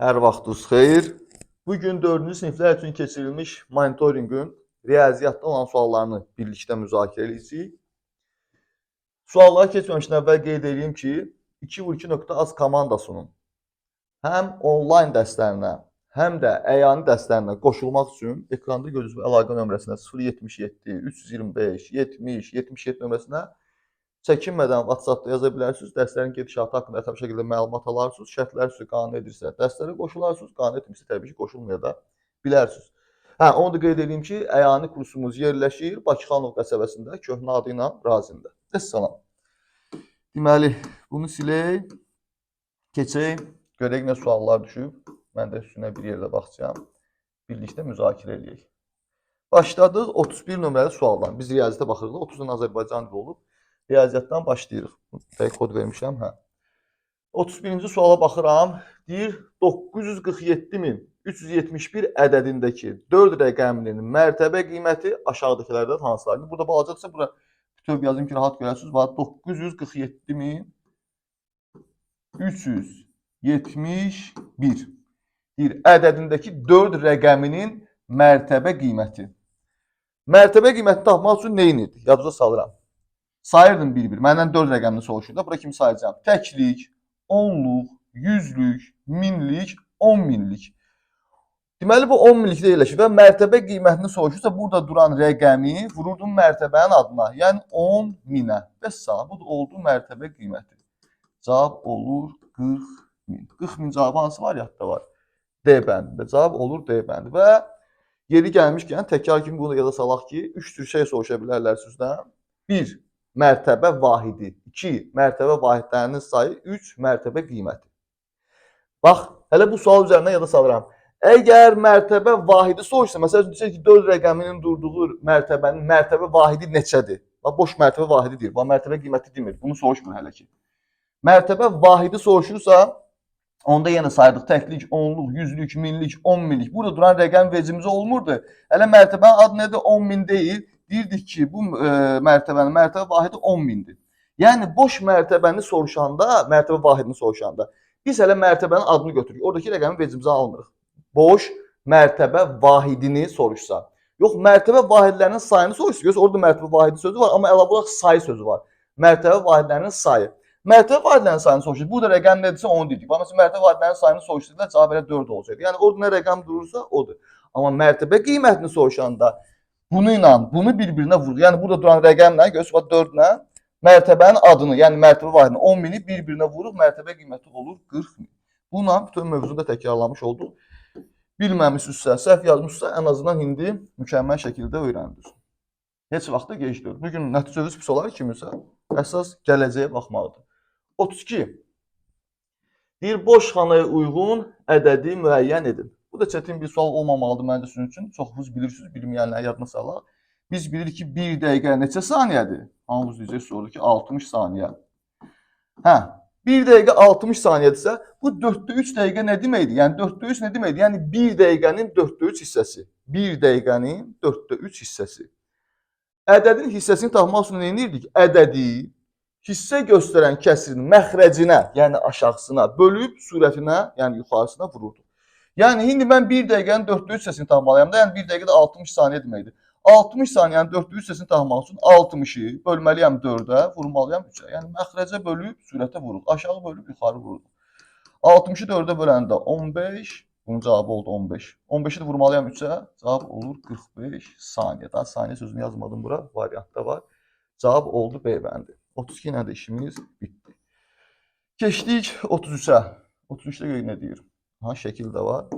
Hər vaxtınız xeyir. Bugün 4-cü siniflər üçün keçirilmiş monitorinqin riyaziyyatda olan suallarını birlikdə müzakirə edəcəyik. Suallara keçməmişdən əvvəl qeyd edeyim ki, 2vur2.az komandasının həm onlayn dərslərinə, həm də əyani dərslərinə qoşulmaq üçün ekranda gördüyünüz əlaqə nömrəsinə 077 325 70 77 nömrəsinə çəkinmədən WhatsApp-da yaza bilərsiniz. Dərslərin gedişatı haqqında ətraflı şəkildə məlumat alarsınız. Şərtlər sizi qane edirsə, dərslərə qoşularsınız. Qane etmirsə, təbii ki, qoşulmaya da bilərsiniz. Onu da qeyd edeyim ki, əyani kursumuz yerləşir Bakıxanov qəsəbəsində, köhnə adı ilə Razində. Əssalam. Deməli, bunu silək, keçək, görək nə suallar düşüb. Mən də üstünə bir yerdə baxacağım. Birlikdə müzakirə edək. Başladıq 31 nömrəli sualdan. Biz riyaziyyata baxırıq. 30-dan Azərbaycan dili olub. Riyaziyyatdan başlayırıq. Dəqiq kod vermişəm. 31-ci suala baxıram. Deyir, 947.371 ədədindəki 4 rəqəminin mərtəbə qiyməti aşağıdakilərdən hansılardır? Burada balacaqsa, bura bütöv yazayım ki, rahat görəsiniz. 947.371 deyir, ədədindəki 4 rəqəminin mərtəbə qiyməti. Mərtəbə qiymətini tapmaq üçün neyinirdi? Yadınıza salıram. Sayırdım bir-bir. Məndən 4 rəqəmini soruşur da. Bura kimi sayacağım? Təklik, onluq, yüzlük, minlik, 10 minlik. Deməli, bu 10 minlikdə yerləşir və mərtəbə qiymətini soruşursa, burada duran rəqəmi vururdum mərtəbənin adına. Yəni 10 minə. Və sağ, bu da oldu mərtəbə qiyməti. Cavab olur 40 min. 40 min cavabı hansı variantda var? D bəndində. Cavab olur D bəndi. Və yeri gəlmişkən, təkrar kimi bunu da yada salaq ki, 3 tür şey soruşa bilərlər sizdən. 1. Mərtəbə vahidi, 2. Mərtəbə vahidlərinin sayı, 3. Mərtəbə qiyməti. Bax, hələ bu sual üzərindən yada salıram. Əgər mərtəbə vahidi soruşsa, məsələn, deyəcək ki, 4 rəqəminin durduğu mərtəbənin mərtəbə vahidi neçədir? Bax, boş mərtəbə vahidi deyir. Bax, mərtəbə qiyməti demir. Bunu soruşmur hələ ki. Mərtəbə vahidi soruşursa, onda yenə sayırdıq təklik, onluq, yüzlük, minlik, 10 minlik. Burada duran rəqəm vecimizə olmurdu. Hələ mərtəbənin adı nədir? 10 min deyil. Deyirdik ki, bu mərtəbənin mərtəbə vahidi 10 mindir. Yəni, boş mərtəbəni soruşanda, mərtəbə vahidini soruşanda, biz hələ mərtəbənin adını götürürük. Oradakı rəqəmi vecimizə almırıq. Boş mərtəbə vahidini soruşsa. Yox, mərtəbə vahidlərinin sayını soruşsa, yox, orada mərtəbə vahidi sözü var, amma əlavə olaraq sayı sözü var. Mərtəbə vahidlərinin sayı. Mərtəbə vahidlərinin sayını soruşur. Burada rəqəm nedirsə onu dedik. Məsələn, mərtəbə vahidlərinin sayını soruşduqda cavab elə 4 olacaq. Yəni, orada nə rəqəm durursa, odur. Amma mərtəbə qiymətini soruşanda bunu ilə bunu bir-birinə vurur. Yəni, burada duran rəqəmlə, görürsünüz, 4 ilə mərtəbənin adını, yəni mərtəbə vahidini 10 mini bir-birinə vurur, mərtəbə qiyməti olur 40 min. Bununla bütün mövzunu da təkrarlamış olduq. Bilməmişsinizsə, səhv yazmışsınızsa, ən azından indi mükəmməl şəkildə öyrəndiniz. Heç vaxtda gec deyil. Bugün nəticəviz pis olar kimisə, əsas gələcəyə baxmaqdır. 32. Deyir, boş xanaya uyğun ədədi müəyyən edin. Bu da çətin bir sual olmamalıdır məncə sizin üçün. Çoxunuz bilirsiniz, bilməyənləri yadına salaq. Biz bilirik ki, 1 dəqiqə neçə saniyədir? Hamımız deyəcək, sordu ki, 60 saniyə. 1 dəqiqə 60 saniyədirsə, bu 4də 3 dəqiqə nə deməkdir? Yəni 4də 3 nə deməkdir? Yəni 1 dəqiqənin 4də 3 hissəsi. 1 dəqiqənin 4də 3 hissəsi. Ədədin hissəsini tapmaq üçün nə edirdik? Ədədi hissə göstərən kəsirin məxrəcinə, yəni aşağısına bölüb surətinə, yəni yuxarısına vururduq. Yəni, indi mən 1 dəqiqənin 4də 3 hissəsini tapmalıyam da, yəni 1 dəqiqədə 60 saniyə deməkdir. 60 saniyənin 4də 3 hissəsini tapmaq üçün 60-ı bölməliyəm 4-ə, vurmalıyam 3-ə. Yəni, məxrəcə bölüb surətə vururuq. Aşağı bölüb yuxarı vururuq. 60-ı 4-ə böləndə 15, bunun cavabı oldu 15. 15-i də vurmalıyam 3-ə, cavab olur 45 saniyə. Daha saniyə sözünü yazmadım bura, variantda var. Cavab oldu B bəndi. 32 ilə də işimiz bitdi. Keçdik 33-ə. 33-də görə nə deyir? Şəkil də var.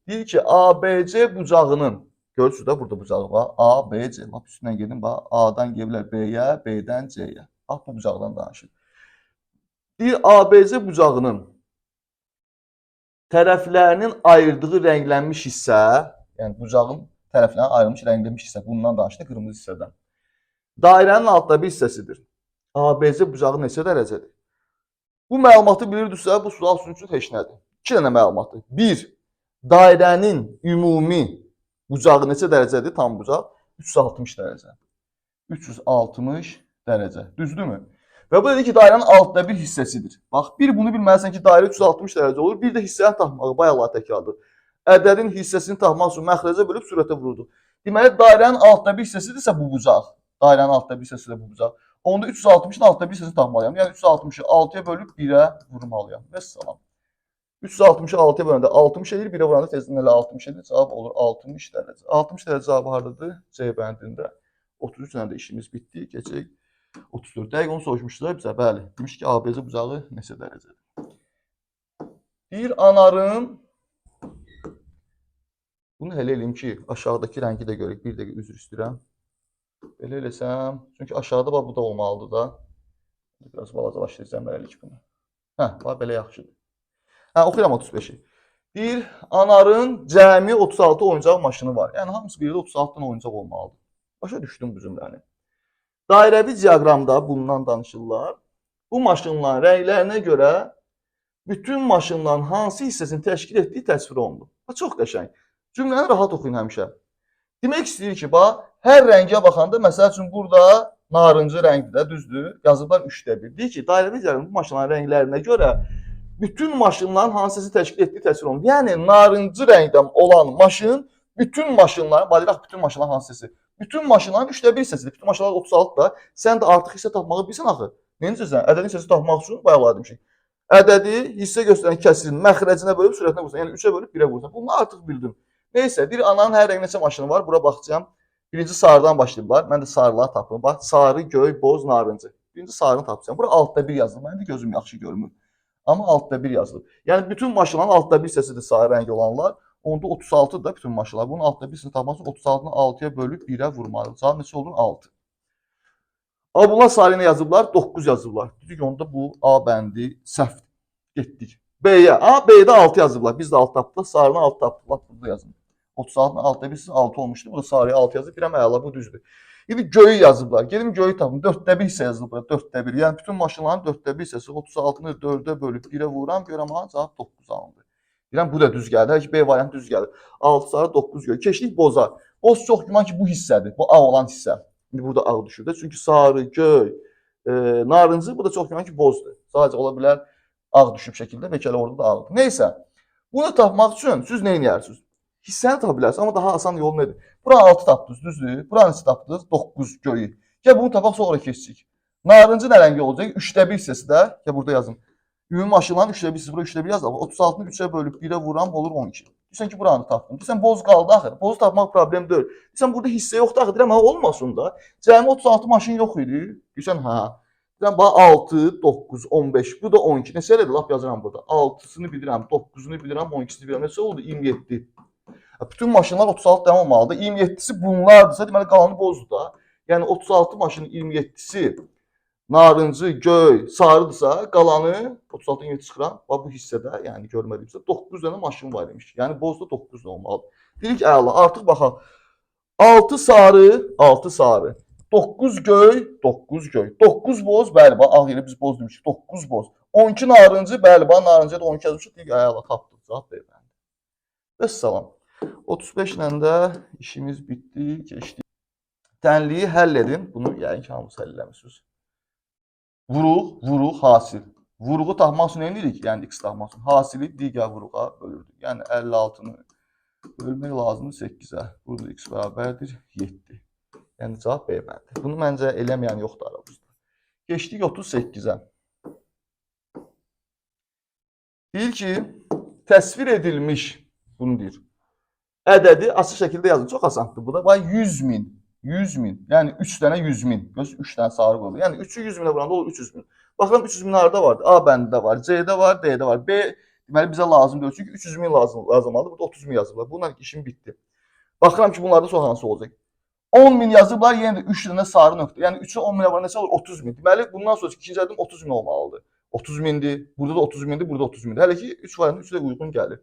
Deyir ki, ABC bucağının, görürsünüz də burada bucağı var. ABC, bax üstündən gedin, bax A'dan gəlirlər B'yə, B'dən C'yə. Bax bu bucaqdan danışır. Deyir, ABC bucağının tərəflərinin ayırdığı rənglənmiş hissə, yəni bucağın tərəflərinin ayrılmış rənglənmiş hissə, bundan danışdı, qırmızı hissədən. Dairənin altda bir hissəsidir. ABC bucağı neçə dərəcədir? Bu məlumatı bilirdirsə, bu sual sizin üçün heç nədir? 2 dənə məlumatdır. 1. Dairənin ümumi bucağı neçə dərəcədir? Tam bucaq 360 dərəcə. 360 dərəcə. Düzdürmü? Və bu dedi ki, dairənin altta bir hissəsidir. Bax, bir bunu bilməlisən ki, dairə 360 dərəcə olur. Bir də hissəni tapmağı bayaqlar təkrardır. Ədədin hissəsini tapmaq üçün məxrəcə bölüb sürətə vururduq. Deməli, dairənin altta bir hissəsidirsə bu bucaq. Dairənin altta bir hissəsi də bu bucaq. Onda 360-ın altta bir hissəsini tapmalıyam. Yəni 360-ı 6-ya bölüb 1-ə vurmalıyam. Vəssalam. 360-ı 6-ya böləndə 60 edir, 1-ə vuranda tezdən elə 60 edir. Cavab olur 60 dərəcə. 60 dərəcə cavabı hardadır? C bəndində. 33 dənə də işimiz bitdi. Keçək 34. Dəqiq onu soruşmuşlar bizə. Bəli. Demiş ki, ABC bucağı neçə dərəcədir? Bir anarın bunu elə eləyim ki, aşağıdakı rəngi də görək. Bir dəqiqə üzr istəyirəm. Belə eləsəm, çünki aşağıda bax bu da olmalıdır da. Biraz balacalaşdıracağım hələlik bunu. Bax belə yaxşıdır. Oxuyuram 35-i. Bir anarın cəmi 36 oyuncaq maşını var. Yəni hamısı birdə 36 dənə oyuncaq olmalıdır. Başa düşdüm bu cümləni. Dairəvi diaqramda bundan danışırlar. Bu maşınların rənglərinə görə bütün maşınların hansı hissəsini təşkil etdiyi təsvir olunur. Çox qəşəng. Cümləni rahat oxuyun həmişə. Demək istəyir ki, bax, hər rəngə baxanda, məsəl üçün, burada narıncı rəngdə, düzdür, yazıblar 3-də 1. Deyir ki, dairəvi diaqramda bu maşınların rənglərinə görə bütün maşınların hansısı təşkil etdiyi təsvir olunur. Yəni, narıncı rəngdən olan maşın, bütün maşınların, bayraq bütün maşınların hansısı? Bütün maşınların 3-də 1 hissəsidir. Bütün maşınlar 36 da. Sən də artıq hissə tapmağı bilsən axı. Necəsən? Ədədin hissəsi tapmaq üçün bayaqlar demişik. Ədədi hissə göstərən kəsirin məxrəcinə bölüb sürətinə vursan. Yəni 3-ə bölüb 1-ə vursan. Bunu artıq bildim. Neysə, bir ananın hər rəngin neçə maşını var? Bura baxacağım. Birinci sarıdan başlayıblar. Mən də sarıları tapdım. Bax, sarı, göy, boz, narıncı. Birinci sarını tapacağım. Bura altda 1 yazılır. Mənim də gözüm yaxşı görmür. Amma altda 1 yazılır. Yəni bütün maşınların altda 1 hissəsidir sarı rəng olanlar. Onda 36 da bütün maşınlar. Bunun altda 1 hissəsini tapmaq üçün 36-nı 6-ya bölüb 1-ə vurmalıdır. Cavab neçə olur? 6. Amma bunlar sarı ilə yazıblar, 9 yazıblar. Dedik onda bu A bəndi səhvdir. Getdik. B-yə. B-də 6 yazıblar. Biz də 6 tapdıq. Sarını 6 tapdıq. Bax, burada yazın. 36-nın 6'da 1 6 olmuşdu. Burada sarıya 6 yazıb. Birəm əla, bu düzdür. İndi göyü yazıblar. Gedim göyü tapım. 4'də 1 hissə yazılıb burada. 4'də 1. Yəni bütün maşınların 4'də 1 hissəsi 36-nı 4'ə bölüb 1-ə vuram. Görəm ha, cavab 9 alındı. Deyirəm bu da düz gəldi. Hər ki B variantı düz gəlir. 6 sarı 9 göy. Keçdik boza. Boz çox güman ki bu hissədir. Bu A olan hissə. İndi burada A düşür də. Çünki sarı, göy, narıncı bu da çox güman ki bozdur. Sadəcə ola bilər ağ düşüb şəkildə və kələ orada da ağdır. Neysə. Bunu tapmaq üçün siz nə edirsiniz? Hissəni tapa bilərsiniz, amma daha asan yol nədir? Bura 6 tapdınız, düzdür? Bura neçə tapdınız? 9 göyü. Gəl bunu tapaq, sonra keçdik. Narıncı nə rəngi olacaq? 3'də 1 hissəsi də. Gəl burada yazın. Ümumi maşınların 3'də 1 hissəsi, bura 3'də 1 yazaq. 36-nı 3'ə bölüb 1-ə vuram olur 12. Deyirsən ki, buranı tapdım. Deyirsən boz qaldı axır. Bozu tapmaq problem deyil. Deyirsən burada hissə yoxdur axı. Deyirəm ha olmasın da. Cəmi 36 maşın yox idi. Deyirsən ha. Deyirəm bax 6, 9, 15, bu da 12. Neçə elədir? Lap yazıram burada. 6-sını bilirəm, 9-unu bilirəm, 12-sini bilirəm. Neçə oldu? 27. Bütün maşınlar 36 dənə olmalıdır. 27'si bunlardırsa, deməli qalanı bozdur da. Yəni 36 maşının 27'si narıncı, göy, sarıdırsa, qalanı 36-dan 7 çıxıram. Bax bu hissədə, yəni görmədiyimsə 9 dənə maşın var demiş. Yəni bozda 9 dənə olmalıdır. Dedik əla, artıq baxaq. 6 sarı, 6 sarı. 9 göy, 9 göy. 9 boz, bəli, bax ağ yerə biz boz demişik. 9 boz. 12 narıncı, bəli, bax narıncıya da 12 yazmışıq. Dedik əla, tapdıq. Cavab verilməli. Vəssalam. 35 ilə də işimiz bitdi, keçdik. Tənliyi həll edin. Bunu yəqin ki, hamısı həll eləmişsiniz. Vuruq, vuruq, hasil. Vuruğu tapmaq üçün nə edirik? Yəni x tapmaq üçün. Hasili digər vuruğa bölürdük. Yəni 56-nı bölmək lazımdır 8-ə. Burada x bərabərdir 7. Yəni cavab B bəndi. Bunu məncə eləməyən yoxdur aramızda. Keçdik 38-ə. Deyir ki, təsvir edilmiş, bunu deyir. Ədədi açıq şəkildə yazın. Çox asandır bu da. Bax 100 min. 100 min. Yəni 3 dənə 100 min. Göz 3 dənə sarı qoyulur. Yəni 3'ü 100 minə vuranda olur 300 min. Baxıram 300 min harada vardır? A bəndində var, C-də var, D-də var. B deməli bizə lazım deyil. Çünki 300 min lazımdır. Burada 30 min yazıblar. Bununla işim bitdi. Baxıram ki bunlarda son hansı olacaq? 10 min yazıblar, yenə də 3 dənə sarı nöqtə. Yəni 3'ü 10 minə var neçə olur? 30 min. Deməli bundan sonra ikinci addım 30 min olmalıdır. 30 mindir. Burada da 30 mindir, burada 30 mindir. Hələ ki 3 variantı 3 də uyğun gəlir.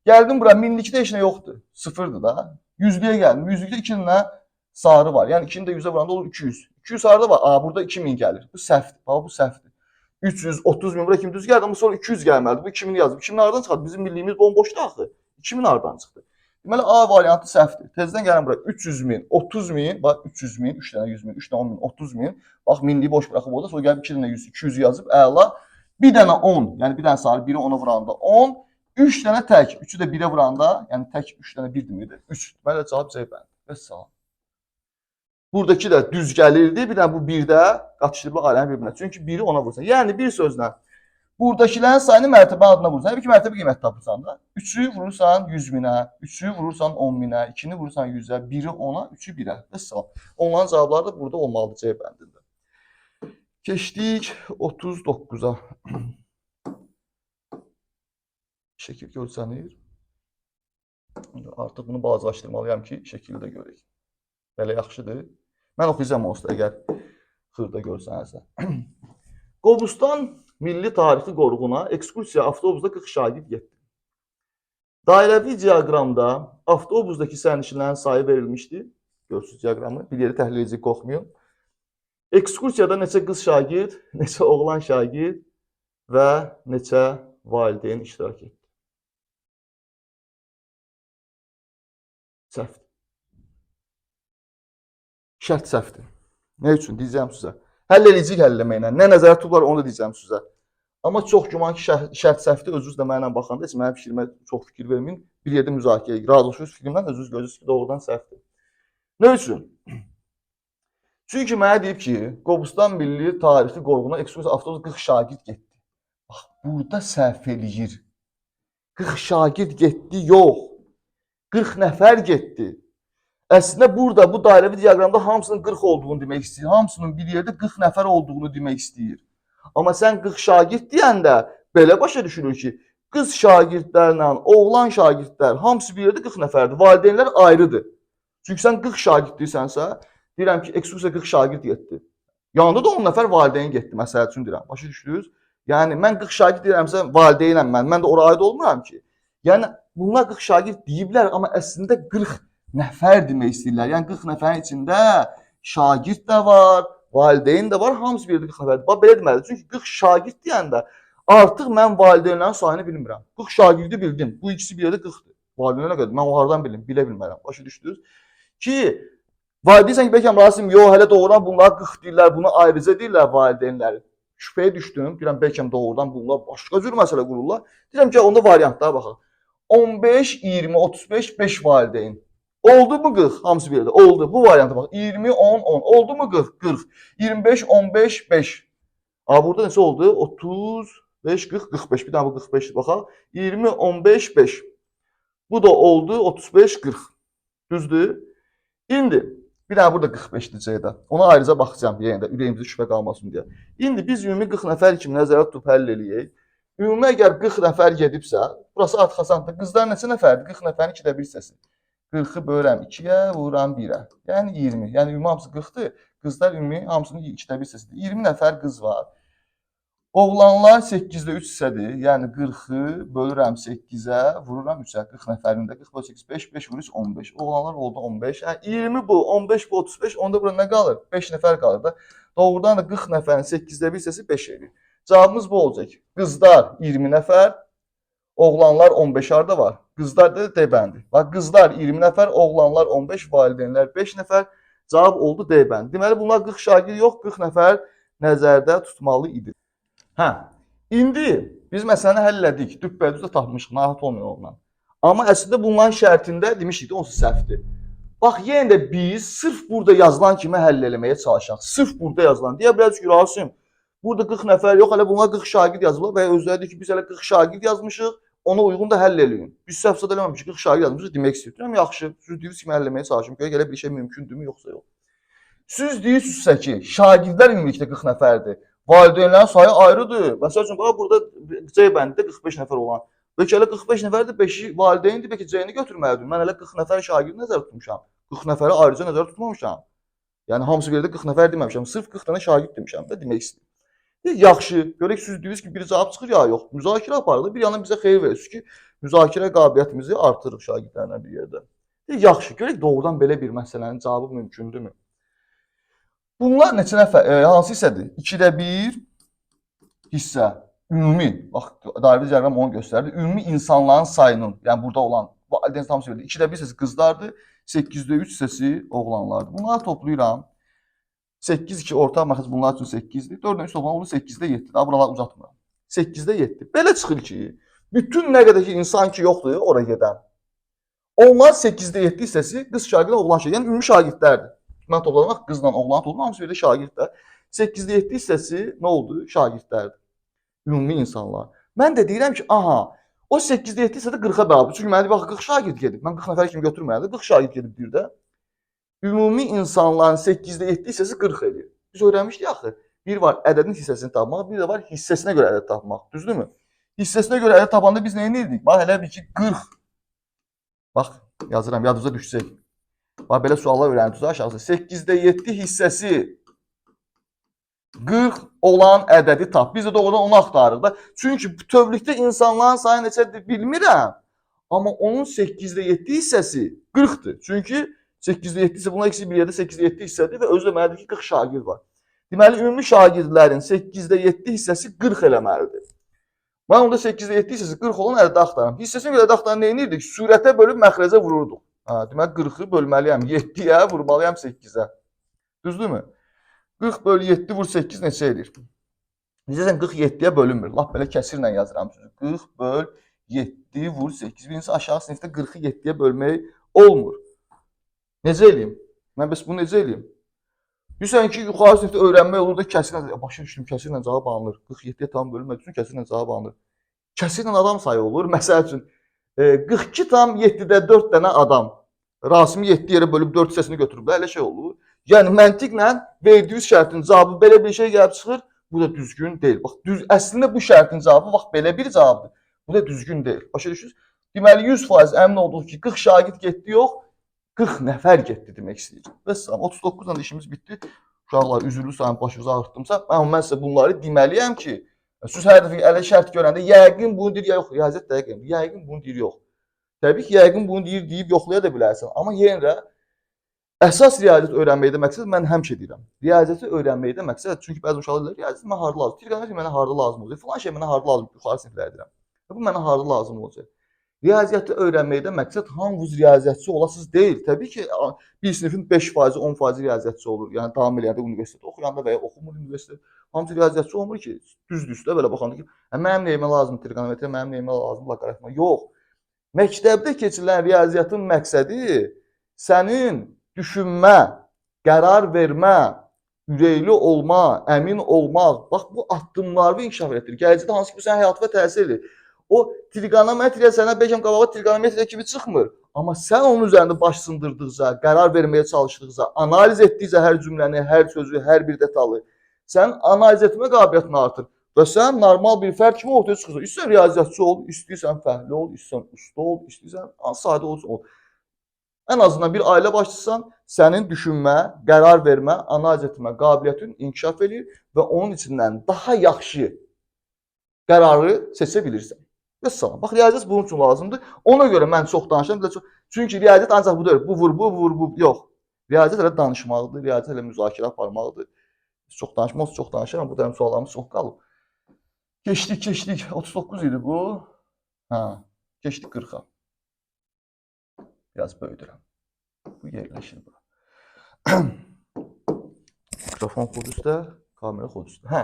Gəldim bura, minlikdə heç nə yoxdur. Sıfırdır da. Yüzlüyə gəldim. Yüzlükdə 2 dənə sarı var. Yəni 2'ni də 100'ə vuranda olur 200. 200 sarıda var. Burada 2000 gəlir. Bu səhvdir. Bax bu səhvdir. 330 min bura kimi düz gəldi, amma sonra 200 gəlməlidir. Bu 2000 yazıb. 2000 hardan çıxdı? Bizim milliyimiz bomboşdu axı. 2000 hardan çıxdı? Deməli A variantı səhvdir. Tezdən gəlin bura 300 min, 30 min, bax 300 min, 3 dənə 100 min, 3 dənə 10 min, 30 min. Bax minliyi boş buraxıb orada, sonra gəlib 2 dənə 100, 200 yazıb, əla. Bir dənə 10, yəni bir dənə sayı, biri 10-a vuranda 10, 3 dənə tək, 3-ü də 1-ə vuranda, yəni tək 3 dənə 1 deməkdir. 3. Deməli cavab C bənd. Vəssalam. Buradakı da düz gəlirdi, bir dənə bu 1-də qatışdırıb aləmi bir-birinə. Çünki 1-i 10-a vursan. Yəni bir sözlə buradakilərin sayını mərtəbə adına vursan. Hələ ki mərtəbə qiyməti tapırsan da. 3-ü vurursan 100 minə, 3-ü vurursan 10 minə, 2-ni vurursan 100-ə, 1-i 10-a, 3-ü 1-ə. Vəssalam. Onların cavabları da burada olmalıdır C bəndində. Keçdik 39-a. Şəkil görsənir. Artıq bunu balacalaşdırmalıyam ki, şəkili də görək. Belə yaxşıdır. Mən oxuyacağım onsuz əgər xırda görsənərsə. Qobustan Milli Tarixi Qoruğuna ekskursiya avtobusda 40 şagird getdi. Dairəvi diaqramda avtobusdakı sərnişinlərin sayı verilmişdi. Görürsünüz diaqramı. Bir yeri təhlil edici qorxmayın. Ekskursiyada neçə qız şagird, neçə oğlan şagird və neçə valideyn iştirak etdi. Səhvdir. Şərt səhvdir. Nə üçün? Deyəcəm sizə. Həll edəcəyik həll eləməklə. Nə nəzərə tutublar onu da deyəcəm sizə. Amma çox güman ki, şərt səhvdir. Özünüz də mənimlə baxanda heç mənim fikrimə çox fikir verməyin. Bir yerdə müzakirə edin. Razılaşıyorsunuz fikrimdən, özünüz görürsünüz ki, doğrudan səhvdir. Nə üçün? Çünki mənə deyib ki, Qobustan Milli Tarixi Qoruğuna ekskursiya avtobus 40 şagird getdi. Bax, burada səhv eləyir. 40 şagird getdi, yox. 40 nəfər getdi. Əslində burada bu dairəvi diaqramda hamısının 40 olduğunu demək istəyir. Hamısının bir yerdə 40 nəfər olduğunu demək istəyir. Amma sən 40 şagird deyəndə belə başa düşülür ki, qız şagirdlərlə oğlan şagirdlər hamısı bir yerdə 40 nəfərdir. Valideynlər ayrıdır. Çünki sən 40 şagird deyirsənsə, deyirəm ki, ekskursiya 40 şagird getdi. Yanında da 10 nəfər valideyn getdi, məsəl üçün deyirəm. Başa düşdünüz? Yəni mən 40 şagird deyirəmsə, valideynəm mən. Mən də ora aid olmuram ki. Yəni bunlar 40 şagird deyiblər, amma əslində 40 nəfər demək istəyirlər. Yəni 40 nəfərin içində şagird də var, valideyn də var, hamısı bir yerdə 40 nəfərdir. Bax belə deməlidir. Çünki 40 şagird deyəndə artıq mən valideynlərin sayını bilmirəm. 40 şagirdi bildim. Bu ikisi bir yerdə 40-dır. Valideynlər nə qədər? Mən o hardan bilim? Bilə bilmərəm. Başa düşdünüz? Ki valideynsən ki, bəlkə Rasim, yox, hələ doğrudan bunlar 40 deyirlər, bunu ayrıca deyirlər valideynləri. Şübhəyə düşdüm. Deyirəm, bəlkə doğrudan bunlar başqa cür məsələ qururlar. Deyirəm ki, onda variantlara baxaq. 15, 20, 35, 5 valideyn. Oldu mu 40? Hamısı bir yerdə. Oldu. Bu varianta bax. 20, 10, 10. Oldu mu 40? 40. 25, 15, 5. Burada neçə oldu? 35, 40, 45. Bir daha bu 45 baxaq. 20, 15, 5. Bu da oldu 35, 40. Düzdür? İndi bir daha burada 45-dir C-də. Ona ayrıca baxacağım yenə də ürəyimizdə şübhə qalmasın deyə. İndi biz ümumi 40 nəfər kimi nəzərə tutub həll eləyək. Ümumi əgər 40 nəfər gedibsə, burası artıq asandır. Qızlar neçə nəfərdir? 40 nəfərin 2də 1 hissəsi. 40-ı bölürəm 2-yə, vururam 1-ə. Yəni 20. Yəni ümumi hamısı 40-dır. Qızlar ümumi hamısının 2də 1 hissəsidir. 20 nəfər qız var. Oğlanlar 8-də 3 hissədir. Yəni 40-ı bölürəm 8-ə, vururam 3-ə. 40 nəfərində 40 bölü 8, 5, 5 vurur 15. Oğlanlar oldu 15. 20 bu, 15 bu, 35. Onda bura nə qalır? 5 nəfər qalır da. Doğrudan da 40 nəfərin 8-də 1 hissəsi 5 edir. Cavabımız bu olacaq. Qızlar 20 nəfər, oğlanlar 15 harda var? Qızlar da D bəndi. Bax, qızlar 20 nəfər, oğlanlar 15, valideynlər 5 nəfər. Cavab oldu D bəndi. Deməli, bunlar 40 şagird yox, 40 nəfər nəzərdə tutmalı idi. Hə, indi biz məsələni həll elədik. Düppədüz də tapmışıq, narahat olmayın ondan. Amma əslində bunların şərtində demişdik də, onsuz səhvdir. Bax, yenə də biz sırf burada yazılan kimi həll eləməyə çalışaq. Sırf burada yazılan. Deyə bilərsiniz ki, Rasim, burada 40 nəfər yox, hələ bunlar 40 şagird yazıblar və özləri deyir ki, biz hələ 40 şagird yazmışıq, ona uyğun da həll eləyin. Biz səhv eləməmişik, 40 şagird yazmışıq demək istəyirəm. Yaxşı, siz deyirsiniz ki, həll eləməyə çalışın. Görə gələ bir şey mümkündürmü, yoxsa yox. Siz deyirsinizsə ki, şagirdlər ümumilikdə 40 nəfərdir. Valideynlərin sayı ayrıdır. Məsəl üçün, bax, burada C bəndində 45 nəfər olan. Bəlkə hələ 45 nəfərdir, 5-i valideyndir, bəlkə C-ni götürməlidir. Mən hələ 40 nəfər şagird nəzərdə tutmuşam. 40 nəfəri ayrıca nəzərdə tutmamışam. Yəni, hamısı bir yerdə 40 nəfər deməmişəm. Sırf 40 dənə şagird demişəm də demək istəyirəm. Yaxşı, görək siz deyirsiniz ki, biri cavab çıxır ya, yox. Müzakirə aparılır, bir yandan bizə xeyir verirsiniz ki, müzakirə qabiliyyətimizi artırırıq şagirdlərlə bir yerdə. Yaxşı, görək doğrudan belə bir məsələnin cavabı mümkündürmü? Bunlar neçə nəfər, hansı hissədir? 2də 1 hissə, ümumi, bax, dairəvi diaqram onu göstərir. Ümumi insanların sayının, yəni burada olan Valideyn hamısı verdi. 2-də 1 hissəsi qızlardır, 8-də 3 hissəsi oğlanlardır. Bunları toplayıram. 8 2 ortaq məxəz bunlar üçün 8-dir. 4-dən 3 toplamaq olur 8-də 7. Daha buraları uzatmıram. 8-də 7. Belə çıxır ki, bütün nə qədər ki insan ki yoxdur ora gedən. Onlar 8-də 7 hissəsi qız şagird, oğlan şagird. Yəni ümumi şagirdlərdir. Mən toplamaq qızla oğlan toplamaq hamısı belə şagirdlər. 8-də 7 hissəsi nə oldu? Şagirdlərdir. Ümumi insanlar. Mən də deyirəm ki, aha, o 8-də 7 hissədə 40-a bərabər. Çünki mənə bax 40 şagird gedib. Mən 40 nəfər kimi götürməyəndə 40 şagird gedib bir də. Ümumi insanların 8-də 7 hissəsi 40 edir. Biz öyrənmişdik axı. Bir var ədədin hissəsini tapmaq, bir də var hissəsinə görə ədəd tapmaq. Düzdürmü? Hissəsinə görə ədəd tapanda biz nə edirdik? Bax elə bir ki 40. Bax yazıram, yadınıza düşsək. Bax belə suallar öyrənirsiniz aşağısı. 8-də 7 hissəsi 40 olan ədədi tap. Biz də doğrudan onu axtarırıq da. Çünki bütövlükdə insanların sayı neçədir bilmirəm. Amma onun 8-də 7 hissəsi 40-dır. Çünki 8-də 7 isə buna eksi bir yerdə 8-də 7 hissədir və özü də mənədir ki 40 şagird var. Deməli ümumi şagirdlərin 8-də 7 hissəsi 40 eləməlidir. Mən onda 8-də 7 hissəsi 40 olan ədədi axtarıram. Hissəsinə görə ədəd axtaran nə edirdik? Sürətə bölüb məxrəcə vururduq. Deməli 40-ı bölməliyəm 7-yə, vurmalıyam 8-ə. Düzdürmü? 40 bölü 7 vur 8 neçə edir? Necəsən 47-yə bölünmür. Lap belə kəsirlə yazıram sözü. 40 böl 7 vur 8. Birincisi aşağı sinifdə 40-ı 7-yə bölmək olmur. Necə eləyim? Mən bəs bunu necə eləyim? Bilirsən ki, yuxarı sinifdə öyrənmək olur da kəsirlə, başa düşdüm, kəsirlə cavab alınır. 47-yə tam bölünmək üçün kəsirlə cavab alınır. Kəsirlə adam sayı olur. Məsəl üçün 42 tam 7-də 4 dənə adam. Rasimi 7 yerə bölüb 4 hissəsini götürüblər, elə şey olur. Yəni məntiqlə verdiyi şərtin cavabı belə bir şey gəlib çıxır, bu da düzgün deyil. Bax, əslində bu şərtin cavabı bax belə bir cavabdır. Bu da düzgün deyil. Başa düşürsünüz? Deməli 100% əmin olduq ki, 40 şagird getdi yox, 40 nəfər getdi demək istəyir. Vəssalam, 39 ilə işimiz bitdi. Uşaqlar üzürlü sayın başınıza ağırtdımsa, mən sizə bunları deməliyəm ki, siz hər dəfə elə şərt görəndə yəqin bunu deyir, ya yox, riyaziyyat dəqiq, yəqin bunu deyir, yox. Təbii ki, yəqin bunu deyir, deyib yoxlaya da bilərsən. Amma yenə də əsas riyaziyyat öyrənməkdə məqsəd, mən həmişə deyirəm. Riyaziyyatı öyrənməkdə məqsəd, çünki bəzi uşaqlar deyirlər, riyaziyyat mənə harda lazım? Trigonometriya mənə harda lazım olacaq? Falan şey mənə harda lazım? Yuxarı siniflər deyirəm. Bu mənə harda lazım olacaq? Riyaziyyatı öyrənməkdə məqsəd hamınız riyaziyyatçı olasınız deyil. Təbii ki, bir sinifin 5%, 10% riyaziyyatçı olur. Yəni davam eləyəndə universitetdə oxuyanda və ya oxumur universitet. Hamısı riyaziyyatçı olmur ki, düz-düzdə belə baxanda ki, mənim nəyimə lazım trigonometriya, mənim nəyimə lazım loqaritma. Yox. Məktəbdə keçirilən riyaziyyatın məqsədi sənin düşünmə, qərar vermə, ürəkli olma, əmin olmaq, bax bu addımları inkişaf etdirir. Gələcəkdə hansı ki, bu sənin həyatına təsir edir. O trigonometriya sənə 5 qabağa trigonometriya kimi çıxmır. Amma sən onun üzərində baş sındırdıqca, qərar verməyə çalışdıqca, analiz etdikcə hər cümləni, hər sözü, hər bir detalı, sən analiz etmə qabiliyyətin artır. Və sən normal bir fərd kimi ortaya çıxırsan. İstəyirsən riyaziyyatçı ol, istəyirsən fəhli ol, istəyirsən usta ol, istəyirsən sadə ol. Ən azından bir ailə başçısan, sənin düşünmə, qərar vermə, analiz etmə qabiliyyətin inkişaf edir və onun içindən daha yaxşı qərarı seçə bilirsən. Vəssalam. Bax, riyaziyyat bunun üçün lazımdır. Ona görə mən çox danışıram. Çünki riyaziyyat ancaq bu deyil. Bu vur, bu vur, bu. Yox. Riyaziyyat elə danışmaqdır, riyaziyyat elə müzakirə aparmaqdır. Çox danışmaq, çox danışıram. Bu da suallarımız çox qalıb. Keçdik. 39 idi bu. Hə, keçdik 40-a. Biraz böyüdürəm. Bu yerləşir bura. Mikrofon xod üstə, kamera xod üstə. Hə.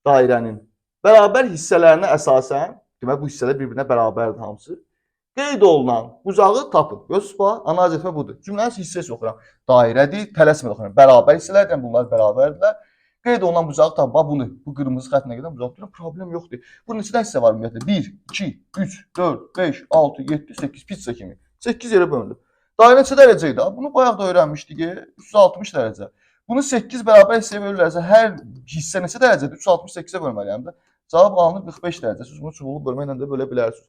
Dairənin bərabər hissələrinə əsasən, demək bu hissələr bir-birinə bərabərdir hamısı. Qeyd olunan bucağı tapın. Görürsünüz bax, analiz etmə budur. Cümlənin hissəsi oxuyuram. Dairədir, tələsmə oxuyuram. Bərabər hissələrdir, bunlar bərabərdirlər. Qeyd olunan bucağı tapın. Bax bunu, bu qırmızı xətlə gedən bucağı tuturam. Problem yoxdur. Bu neçədən hissə var ümumiyyətlə? 1, 2, 3, 4, 5, 6, 7, 8, pizza kimi. 8 yerə bölündü. Dairə neçə dərəcə idi? Bunu bayaq da öyrənmişdik. 360 dərəcə. Bunu 8 bərabər hissəyə bölürlərsə, hər hissə neçə dərəcədir? 368-ə bölməliyəm də. Cavab alınır 45 dərəcə. Siz bunu çubuğu bölməklə də bölə bilərsiniz.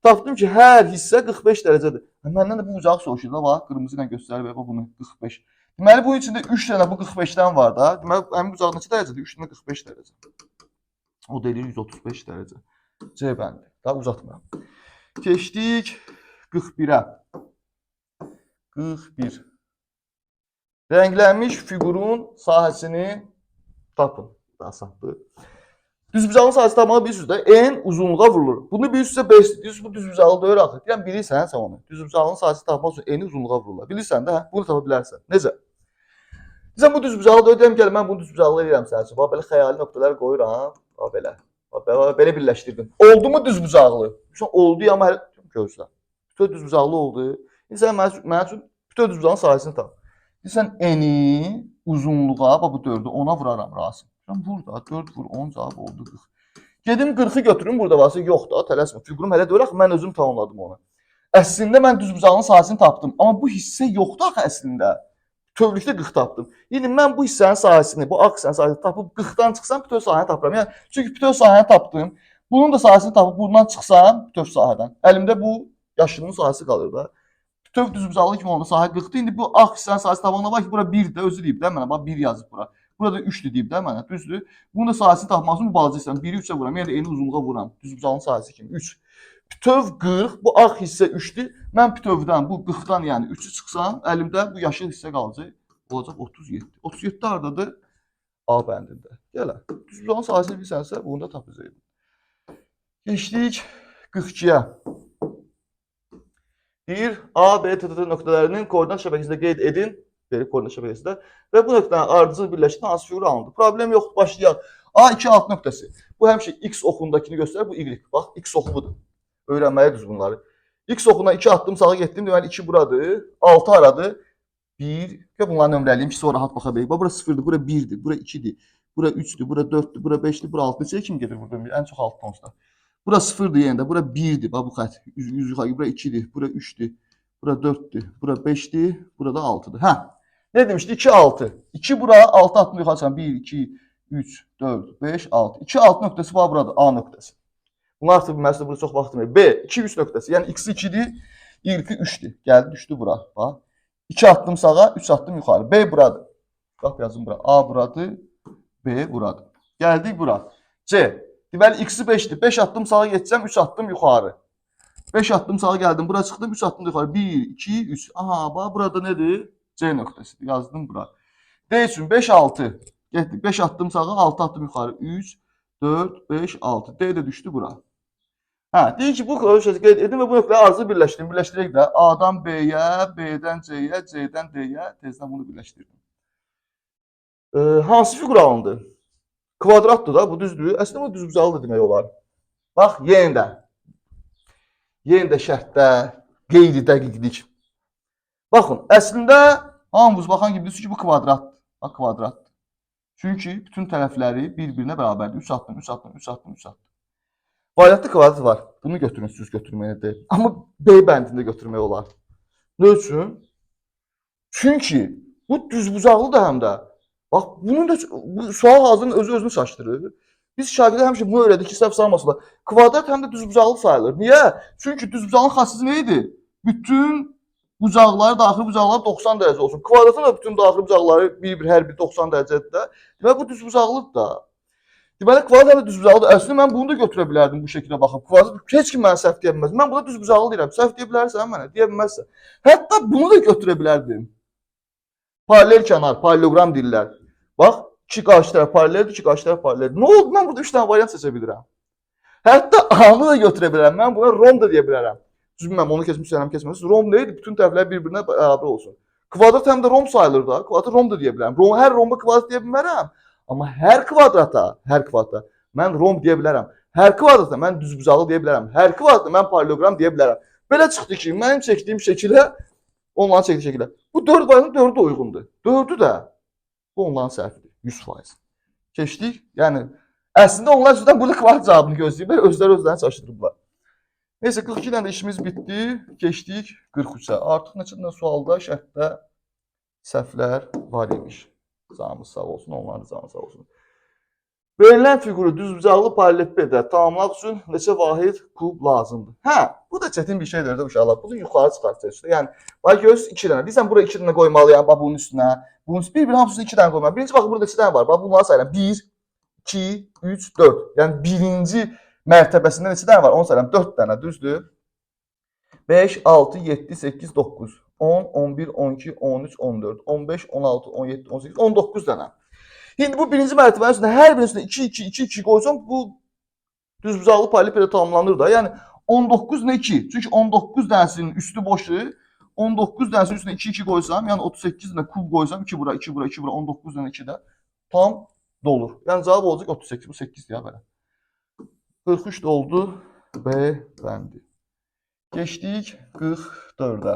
Tapdım ki, hər hissə 45 dərəcədir. Məndən də bu bucağı soruşurlar. Bax, qırmızı ilə göstərir və bunu 45. Deməli, bunun içində 3 dənə bu 45-dən var da. Deməli, həmin bucaq neçə dərəcədir? 3 dənə 45 dərəcə. O da eləyir 135 dərəcə. C bəndi. Daha uzatmıram. Keçdik 41-ə. 41. Rənglənmiş fiqurun sahəsini tapın. Asandır. Düzbucağlığın sahəsi tapmağı bilirsiniz də, n uzunluğa vurulur. Bunu bilirsiniz 5, deyirsiz bu düzbucaqlı deyil axı. Yəni bilirsən sən onu. Düzbucaqlığın sahəsi tapmaq üçün n uzunluğa vurulur. Bilirsən də, hə? Bunu tapa bilərsən. Necə? Sən bu düzbucaqlı deyil, deyim ki, mən bunu düzbucaqlı edirəm sənin üçün. Bax belə xəyali nöqtələr qoyuram. Bax belə. Bax belə birləşdirdim. Oldu mu düzbucaqlı? Şu oldu amma hələ görürsən. Bütün düzbucaqlı oldu. İndi sən mənim üçün bütün düzbucağın sahəsini tap. Sən n-i uzunluğa, bax bu 4-ü 10-a vuraram Rasim. Sən burada 4 vur 10 cavab oldu 40. Gedim 40-ı götürüm, burada varsa yox da, tələsmə. Fiqurum hələ deyil axı, mən özüm tamamladım onu. Əslində mən düzbucağın sahəsini tapdım, amma bu hissə yoxdur axı əslində. Bütövlükdə 40 tapdım. Yəni mən bu hissənin sahəsini, bu aksiyonun sahəsini tapıb 40-dan çıxsam bütöv sahəni tapıram. Yəni çünki bütöv sahəni tapdım. Bunun da sahəsini tapıb bundan çıxsam bütöv sahədən. Əlimdə bu yaşılının sahəsi qalır da. Bütöv düzbucaqlı kimi onda sahə 40-dır. İndi bu ağ hissənin sahəsi tapanda bax ki, bura 1-dir, özü deyib də mənə. Bax 1 yazıb bura. Burada 3-dür deyib də mənə. Düzdür? Bunun da sahəsini tapmaq üçün bu balaca hissəni 1-i 3-ə vuram. Yəni eni uzunluğa vuram. Düzbucaqlının sahəsi kimi 3. Bütöv 40, bu ağ hissə 3-dür. Mən bütövdən bu 40-dan yəni 3-ü çıxsam, əlimdə bu yaşıl hissə qalacaq. Olacaq 37. 37 hardadır? A bəndində. Gələ. Düzbucağın sahəsini bilsənsə, bunu da tapacağıq. Keçdik 42-yə. Deyir, A, B, T nöqtələrinin koordinat şəbəkəsində qeyd edin. Verir koordinat şəbəkəsində. Və bu nöqtələrin ardıcıl birləşdirin hansı fiquru alındı? Problem yoxdur, başlayaq. A2 alt nöqtəsi. Bu həmişə X oxundakini göstərir, bu Y. Bax, X oxu budur. Öyrənməliyik bunları. X oxuna 2 atdım, sağa getdim. Deməli 2 buradır. 6 aradır. 1. Bunları nömrəliyim ki, sonra rahat baxa bilək. Bura 0-dır, bura 1-dir, bura 2-dir, bura 3-dür, bura 4-dür, bura 5-dir, bura 6-dır. Neçəyə kim gedir burada? Ən çox 6 onsda. Bura 0-dır yenə də, bura 1-dir. Bax bu xətt. Yüz yuxarı, bura 2-dir, bura 3-dür, bura 4-dür, bura 5-dir, burada 6-dır. Hə. Ne demişdi? 2, 6. 2 bura, 6 atdım yuxarı çıxan. 1, 2, 3, 4, 5, 6. 2, 6 nöqtəsi var buradır. A nöqtəsi. Bunlar artıq bilməlisiniz, burada çox vaxt deməyək. B, 2, 3 nöqtəsi. Yəni X 2-dir, Y 3-dür. Gəldi, düşdü bura. Bax. 2 atdım sağa, 3 atdım yuxarı. B buradır. Bax yazım bura. A buradır, B buradır. Gəldik bura. C. Deməli X-i 5-dir. 5 atdım sağa geçsəm, 3 atdım yuxarı. 5 atdım sağa gəldim, bura çıxdım, 3 atdım yuxarı. 1, 2, 3. Aha, bax burada nədir? C nöqtəsidir. Yazdım bura. D üçün 5, 6. Getdik. 5 atdım sağa, 6 atdım yuxarı. 3, 4, 5, 6. D də düşdü bura. Hə, deyir ki, bu sözü qeyd edin və bu nöqtələri ardıcıl birləşdirin. Birləşdirək də A-dan B-yə, B-dən C-yə, C-dən D-yə, tezdən bunu birləşdirdim. Hansı fiqur alındı? Kvadratdır da, bu düzdür. Əslində bu düzbucaqlı demək olar. Bax, yenə də. Yenə də şərtdə qeyri-dəqiqlik. Baxın, əslində hamımız baxan kimi bilirsiniz ki, bu kvadratdır. Bax, kvadratdır. Çünki bütün tərəfləri bir-birinə bərabərdir. 3 atdım, 3 atdım, 3 atdım, 3 atdım. Variantlı kvadrat var. Bunu götürün, siz götürməyə deyil. Amma B bəndində götürmək olar. Nə üçün? Çünki bu düzbucaqlı da həm də. Bax, bunun da bu sual hazırının özünü çaşdırır. Biz şagirdlər həmişə bunu öyrədik ki, səhv salmasınlar. Kvadrat həm də düzbucaqlı sayılır. Niyə? Çünki düzbucaqlının xassəsi nə idi? Bütün bucaqları, daxili bucaqları 90 dərəcə olsun. Kvadratın da bütün daxili bucaqları hər bir 90 dərəcədir. Deməli, bu düzbucaqlıdır da. Deməli, kvadrat da düzbucaqlıdır. Əslində mən bunu da götürə bilərdim bu şəkildə baxıb. Kvadrat heç kim mənə səhv deyə bilməz. Mən buna düzbucaqlı deyirəm. Səhv deyə bilərsən mənə, deyə bilməzsən. Hətta bunu da götürə bilərdim. Paralel kənar, paraleloqram deyirlər. Bax, iki qarşı tərəf paraleldir, iki qarşı tərəf paraleldir. Nə oldu? Mən burada 3 dənə variant seçə bilirəm. Hətta A-nı da götürə bilərəm. Mən buna rom da deyə bilərəm. Düzməm, onu keçmişsənəm, keçməmişsiniz. Rom neydi? Bütün tərəflər bir-birinə bərabər olsun. Kvadrat həm də rom sayılır da. Kvadrat rom da deyə bilərəm. Hər romba kvadrat deyə bilmərəm. Amma hər kvadrata mən rom deyə bilərəm. Hər kvadrata mən düzbucaqlı deyə bilərəm. Hər kvadrata mən paraleloqram deyə bilərəm. Belə çıxdı ki, mənim çəkdiyim şəkilə, onların çəkdiyi şəkilə. Bu 4 variantın 4-ü də uyğundur. 4-ü də bu onların səhvidir. 100%. Keçdik. Yəni, əslində onlar üzrdən burada kvadrat cavabını gözləyirlər. Özlərini çaşdırıblar. Neyse, 42 ilə də işimiz bitdi. Keçdik 43-ə. Artıq neçə sualda, şərtdə səhvlər var imiş. Canımız sağ olsun, onların canı sağ olsun. Verilən fiquru düzbucaqlı paralellepipeddə tamamlamaq üçün neçə vahid kub lazımdır? Hə, bu da çətin bir şeydir də uşaqlar. Bunu yuxarı çıxartacaq. Yəni, bax görürsünüz 2 dənə. Deyirsən bura 2 dənə qoymalıyam, bax bunun üstünə. Bunun bir hamısını 2 dənə qoymalıyam. Birinci bax burada 2 dənə var. Bax bunları sayıram. 1, 2, 3, 4. Yəni birinci mərtəbəsində neçə dənə var? Onu sayıram. 4 dənə, düzdür? 5, 6, 7, 8, 9, 10, 11, 12, 13, 14, 15, 16, 17, 18, 19 dənə. İndi bu birinci mərtəbənin üstündə hər birinin üstünə 2, 2, 2, 2 qoysam bu düzbucaqlı polimer ilə tamamlanır da. Yəni 19 nə 2? Çünki 19 dənəsinin üstü boşdur. 19 dənəsinin üstünə 2, 2 qoysam, yəni 38 dənə kub qoysam, 2 bura, 2 bura, 2 bura, 19 dənə 2 də tam dolur. Yəni cavab olacaq 38, bu 8-dir ya belə. 43 də oldu B bəndi. Geçdik 44'e.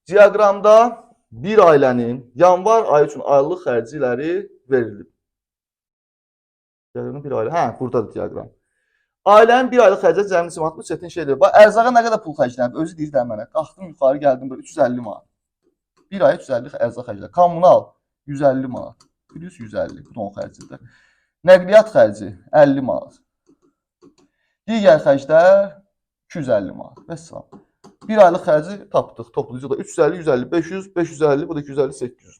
Diaqramda bir ailənin yanvar ayı üçün aylıq xərcləri verilib. Diaqramda bir ailə, buradadır diaqram. Ailənin bir aylıq xərcləri cəmi simatlı çətin şeydir. Bax, ərzağa nə qədər pul xərclənib? Özü deyir də mənə. Qalxdım yuxarı gəldim böyle 350 manat. Bir ay 350 ərzaq xərcləri. Kommunal 150 manat. Plus 150, bu da onun xərcidir. Nəqliyyat xərci 50 manat. Digər xərclər 250 manat. Vəssalam. Bir aylıq xərci tapdıq. Toplayıcı da 350, 150, 500, 550, bu da 250, 800.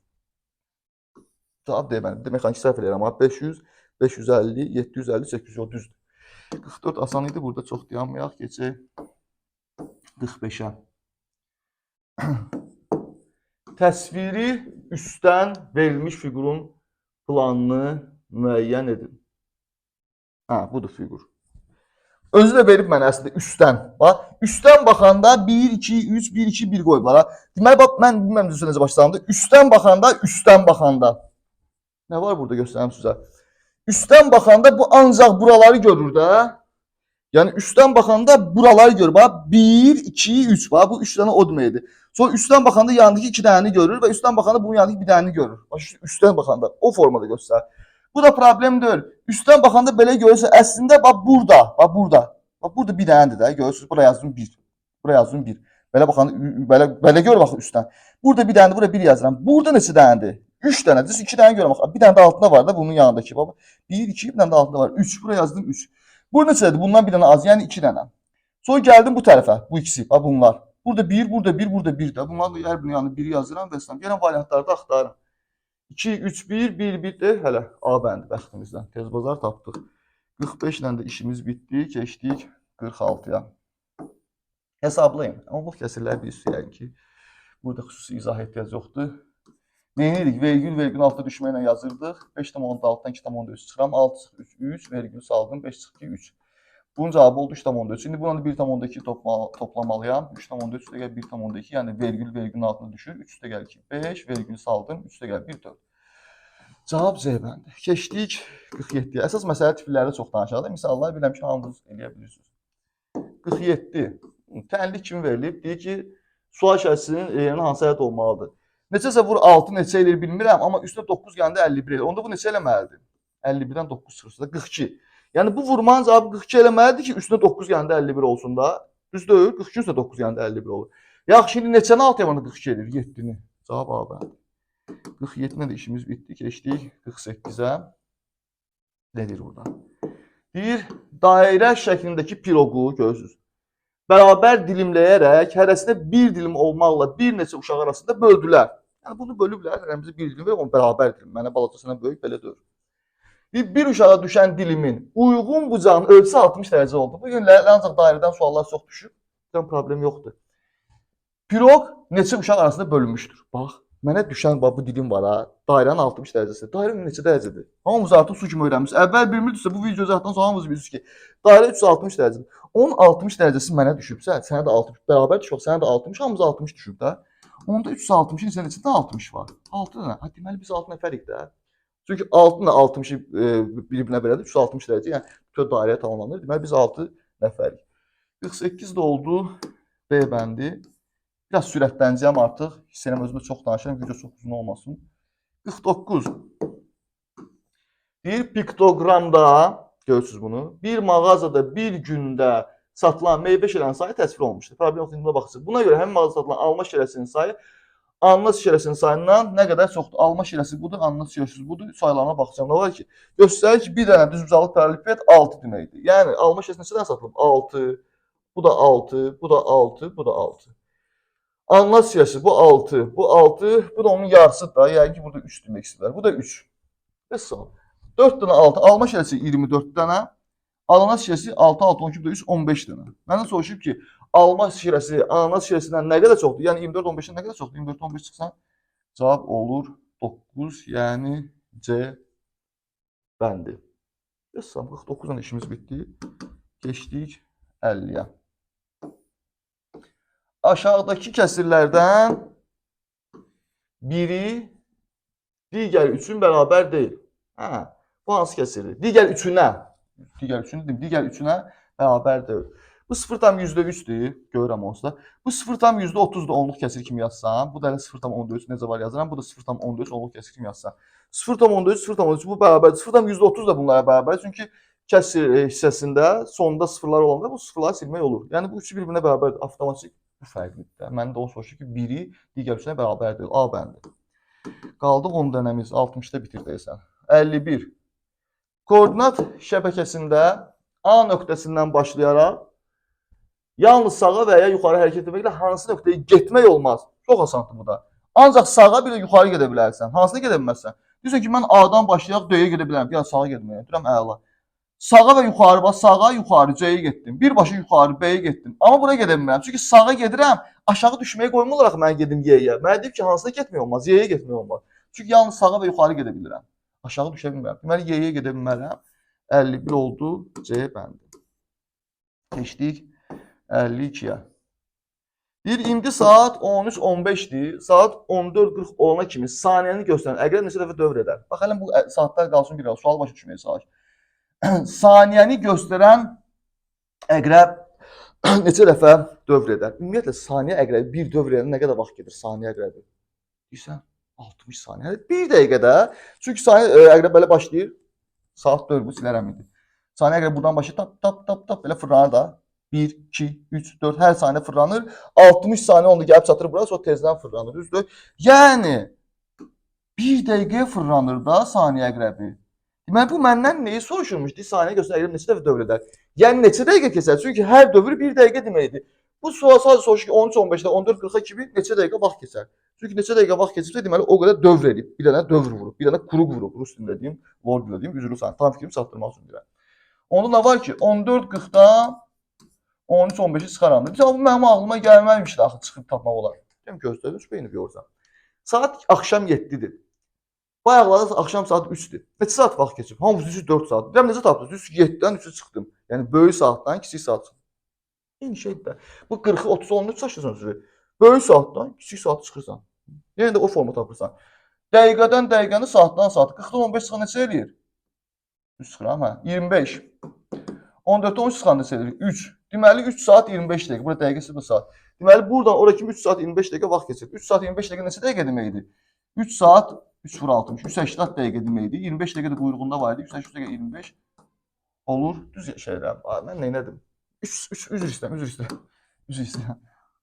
Cavab deməli. Demək ki, səhv eləyirəm. 500, 550, 750, 800 o düzdür. 44 asan idi. Burada çox dayanmayaq. Keçək 45-ə. Təsviri üstdən verilmiş fiqurun planını müəyyən edin. Budur fiqur. Özü də verib mənə əslində üstdən. Bax, üstdən baxanda 1, 2, 3, 1, 2, 1 qoyublar. Deməli, bax, mən bilməm necə başlandı. Üstdən baxanda. Nə var burada göstərim sizə? Üstdən baxanda bu ancaq buraları görür də. Yəni, üstdən baxanda buraları görür. Bax, 1, 2, 3. Bax, bu 3 dənə o deməkdir. Sonra üstdən baxanda yanındakı 2 dənəni görür və üstdən baxanda bunun yanındakı bir dənəni görür. Bax, üstdən baxanda o formada göstərir. Bu da problem deyil. Üstdən baxanda belə görürsə, əslində bax burada, bax burada. Bax burada bir dənədir də, görürsüz. Bura yazdım 1. Bura yazdım 1. Belə baxanda belə gör bax üstdən. Burada bir dənədir, bura 1 yazıram. Burada neçə dənədir? 3 dənədir. 2 dənə görürəm. Bir dənə də altında var da bunun yanındakı. Bax 1 2 bir dənə də altında var. 3 bura yazdım 3. Bu neçədir? Bundan bir dənə az, yəni 2 dənə. Sonra gəldim bu tərəfə. Bu ikisi, bax bunlar. Burada 1, burada 1, burada 1 də. Bunlar hər birinin yanında 1 yazıram və İslam. Gəlin variantlarda axtarın. 2, 3, 1, 1, 1 de hələ A bəndi bəxtimizdən. Tez bazar tapdıq. 45 ilə də işimiz bitdi. Keçdik 46-ya. Hesablayın. Onluq kəsirlər bir üstəyək ki, burada xüsusi izah ehtiyac yoxdur. Neyinirik? Vergül altına düşməklə yazırdıq. 5,6-dan 2,3 çıxıram. 6 çıxı 3, 3, vergül saldım. 5 çıxı 3. Bunun cavabı oldu 3,3. Şimdi bundan 1,2 toplamalıyam. 3,3 üstə gəl 1,2. Yəni vergülün altına düşür. 3 üstə gəl 2, 5. Vergül saldım. 3 üstə gəl 1, 4. Cavab C bəndi. Keçdik 47-yə. Əsas məsələ tiplərdə çox danışaqdır. Misallar biləm ki, hamınız eləyə bilirsiniz. 47. Tənlik kimi verilib. Deyir ki, sual şəxsinin yerinin hansı ədəd olmalıdır? Neçəsə vur 6 neçə eləyir bilmirəm, amma üstünə 9 gəndə 51 eləyir. Onda bu neçə eləməlidir? 51-dən 9 çıxırsa 42. Yəni bu vurmanın cavabı 42 eləməlidir ki, üstünə 9 gəndə 51 olsun da. Düz deyil, 42 üstə 9 gəndə 51 olur. Yaxşı, şimdi neçəni 6 yamanda 42 eləyir? 7-ni. Cavab A bəndi. 47-nə də işimiz bitdi. Keçdik 48-ə. Ne deyir burada? Deyir, dairə şəklindəki piroqu görürsünüz. Bərabər dilimləyərək hərəsinə bir dilim olmaqla bir neçə uşaq arasında böldülər. Yəni bunu bölüblər, hərəmizə bir dilim və on bərabər dilim. Mənə balacasına böyük belə deyir. Bir uşağa düşən dilimin uyğun bucağının ölçüsü 60 dərəcə oldu. Bu günlər ancaq dairədən suallar çox düşüb. Problem yoxdur. Piroq neçə uşaq arasında bölünmüşdür. Bax, mənə düşən bu dilim var ha. Dairənin 60 dərəcəsi. Dairənin neçə dərəcədir? Hamımız artıq su kimi öyrənmişik. Əvvəl bilmirdiksə bu video zaten sonra hamımız bilirsiniz ki, dairə 360 dərəcədir. Onun 60 dərəcəsi mənə düşübsə, sənə də 60 bərabər düşüb, sənə də 60, hamımız 60 düşüb də. Onda 360-ın içində 60 var. 6 dənə. Deməli biz 6 nəfərik də. Çünki 6 ilə 60-ı bir-birinə bələdir. 360 dərəcə, yəni bütün dairəyə tamamlanır. Deməli biz 6 nəfərik. 48 də oldu. B bəndi. Biraz sürətlənəcəm artıq. Hiss eləmə özümdə çox danışıram. Video çox uzun olmasın. 49. Bir piktoqramda görürsünüz bunu. Bir mağazada bir gündə satılan meyvə şirəsinin sayı təsvir olunmuşdur. Problem yoxdur, buna baxacaq. Buna görə həmin mağazada satılan alma şirəsinin sayı ananas şirəsinin sayından nə qədər çoxdur? Alma şirəsi budur, ananas şirəsi budur. Sayılarına baxacağım. Nə var ki? Göstərir ki, bir dənə düzbucaqlı paraleliped 6 deməkdir. Yəni alma şirəsi neçədən satılıb? 6. Bu da 6, bu da 6, bu da 6. Ananas şirəsi bu 6, bu 6, bu da onun yarısıdır da. Yəni ki, burada 3 demək istəyirlər. Bu da 3. Və son. 4 dənə 6, alma şirəsi 24 dənə, ananas şirəsi 6, 6, 12, 3, 15 dənə. Məndən soruşub ki, alma şirəsi ananas şirəsindən nə qədər çoxdur? Yəni 24, 15-dən nə qədər çoxdur? 24, 15 çıxsan, Cavab olur 9, yəni C bəndi. Rəssam 49 dan işimiz bitdi. Keçdik 50-yə. Aşağıdakı kəsirlərdən biri digər üçün bərabər deyil. Hə, bu hansı kəsirdir? Digər üçünə bərabər deyil. Bu 0,3'dür. Görürəm onsuz da. Bu 0,30'dur onluq kəsir kimi yazsam. Bu da 0,14 necə var yazıram. Bu da 0,14 onluq kəsir kimi yazsam. 0,14, 0,13 bu bərabərdir. 0,30 da bunlara bərabərdir. Çünki kəsir hissəsində sonunda sıfırlar olanda bu sıfırları silmək olur. Yəni bu üçü bir-birinə bərabərdir. Avtomatik bu fərqlidir. Mən də o soruşur ki, biri digər üçünə bərabər deyil. A bəndi. Qaldı 10 dənəmiz. 60'da bitir deyəsən. 51. Koordinat şəbəkəsində A nöqtəsindən başlayaraq yalnız sağa və ya yuxarı hərəkət etməklə hansı nöqtəyə getmək olmaz? Çox asandır bu da. Ancaq sağa bir də yuxarı gedə bilərsən. Hansına gedə bilməzsən? Deyirsən ki, mən A'dan başlayaraq D-yə gedə bilərəm. Ya sağa getməyəm. Deyirəm, əla. Sağa və yuxarı bax, sağa, yuxarı C-yə getdim. Birbaşa yuxarı B-yə getdim. Amma bura gedə bilmirəm. Çünki sağa gedirəm, aşağı düşməyə qoymurlar mən gedim Y-yə. Mənə deyib ki, hansına getmək olmaz? Y-yə getmək olmaz. Çünki yalnız sağa və yuxarı gedə bilirəm. Aşağı düşə bilmirəm. Deməli Y-yə gedə bilmərəm. 51 oldu. C bəndi. Keçdik 52'yə. Bir indi saat 13:15'dir. Saat 14:40 olana kimi saniyəni göstərən əqrəb neçə dəfə dövr edər? Bax, hələ bu saatlar qalsın bir az. Sual başa düşməyə çalış. Saniyəni göstərən əqrəb neçə dəfə dövr edər? Ümumiyyətlə, saniyə əqrəbi bir dövr edəndə nə qədər vaxt gedir saniyə əqrəbi? Deyirsən, 60 saniyə. Bir dəqiqədə. Çünki saniyə əqrəb belə başlayır. Saat 4 bu silərəm idi. Saniyə əqrəbi buradan başlayır. Tap, tap, tap, tap. Belə fırlanır da. 1, 2, 3, 4 hər saniyə fırlanır. 60 saniyə onda gəlib çatır bura, sonra tezdən fırlanır. Düzdür? Yəni, bir dəqiqəyə fırlanır da saniyə əqrəbi. Deməli, bu məndən neyi soruşurmuş? Saniyə göstərən əqrəb neçə dəfə dövr edər? Yəni, neçə dəqiqə keçər? Çünki hər dövr bir dəqiqə deməkdir. Bu sual sadəcə soruşur ki, 13:15-də 14:40-a kimi neçə dəqiqə vaxt keçər? Çünki neçə dəqiqə vaxt keçirsə, deməli, o qədər dövr edib. Bir dənə dövr vurub, bir dənə kruq vurub. Rus dilində deyim, lord dilində deyim, üzrlü sən. Tam fikrimi çatdırmaq üçün deyirəm. Onda nə var ki, 14:40-da 13:15-i çıxaram. Deyirəm, bu mənim ağlıma gəlməmişdi axı çıxıb tapmaq olar. Deyirəm, gözlədim, üç beyni görürsən. Saat axşam 7-dir. Bayaqlarda axşam saat 3-dür. Neçə saat vaxt keçib? Hamısı düz 4 saat. Deyirəm, necə tapdınız? Düz 7-dən 3-ə çıxdım. Yəni, böyük saatdan kiçik saat çıxdım. Eyni şeydir də. Bu 40-ı 30-a 13 çaşırsan sürü. Böyük saatdan kiçik saat çıxırsan. Yəni də o forma tapırsan. Dəqiqədən dəqiqəni, saatdan saat. 40-dan 15 çıxan neçə eləyir? 3 çıxıram, hə? 25. 14-dən 13 çıxan neçə eləyir? 3. Deməli, 3 saat 25 dəqiqə. Burada dəqiqə 0 saat. Deməli, buradan oraya kimi 3 saat 25 dəqiqə vaxt keçir. 3 saat 25 dəqiqə neçə dəqiqə deməkdir? 3 saat 3 vur 60. 380 dəqiqə deməkdir. 25 dəqiqə də quyruğunda var idi. 380 dəqiqə 25 olur. Düz şeylər. Mən neynədim? Üzr istəyirəm.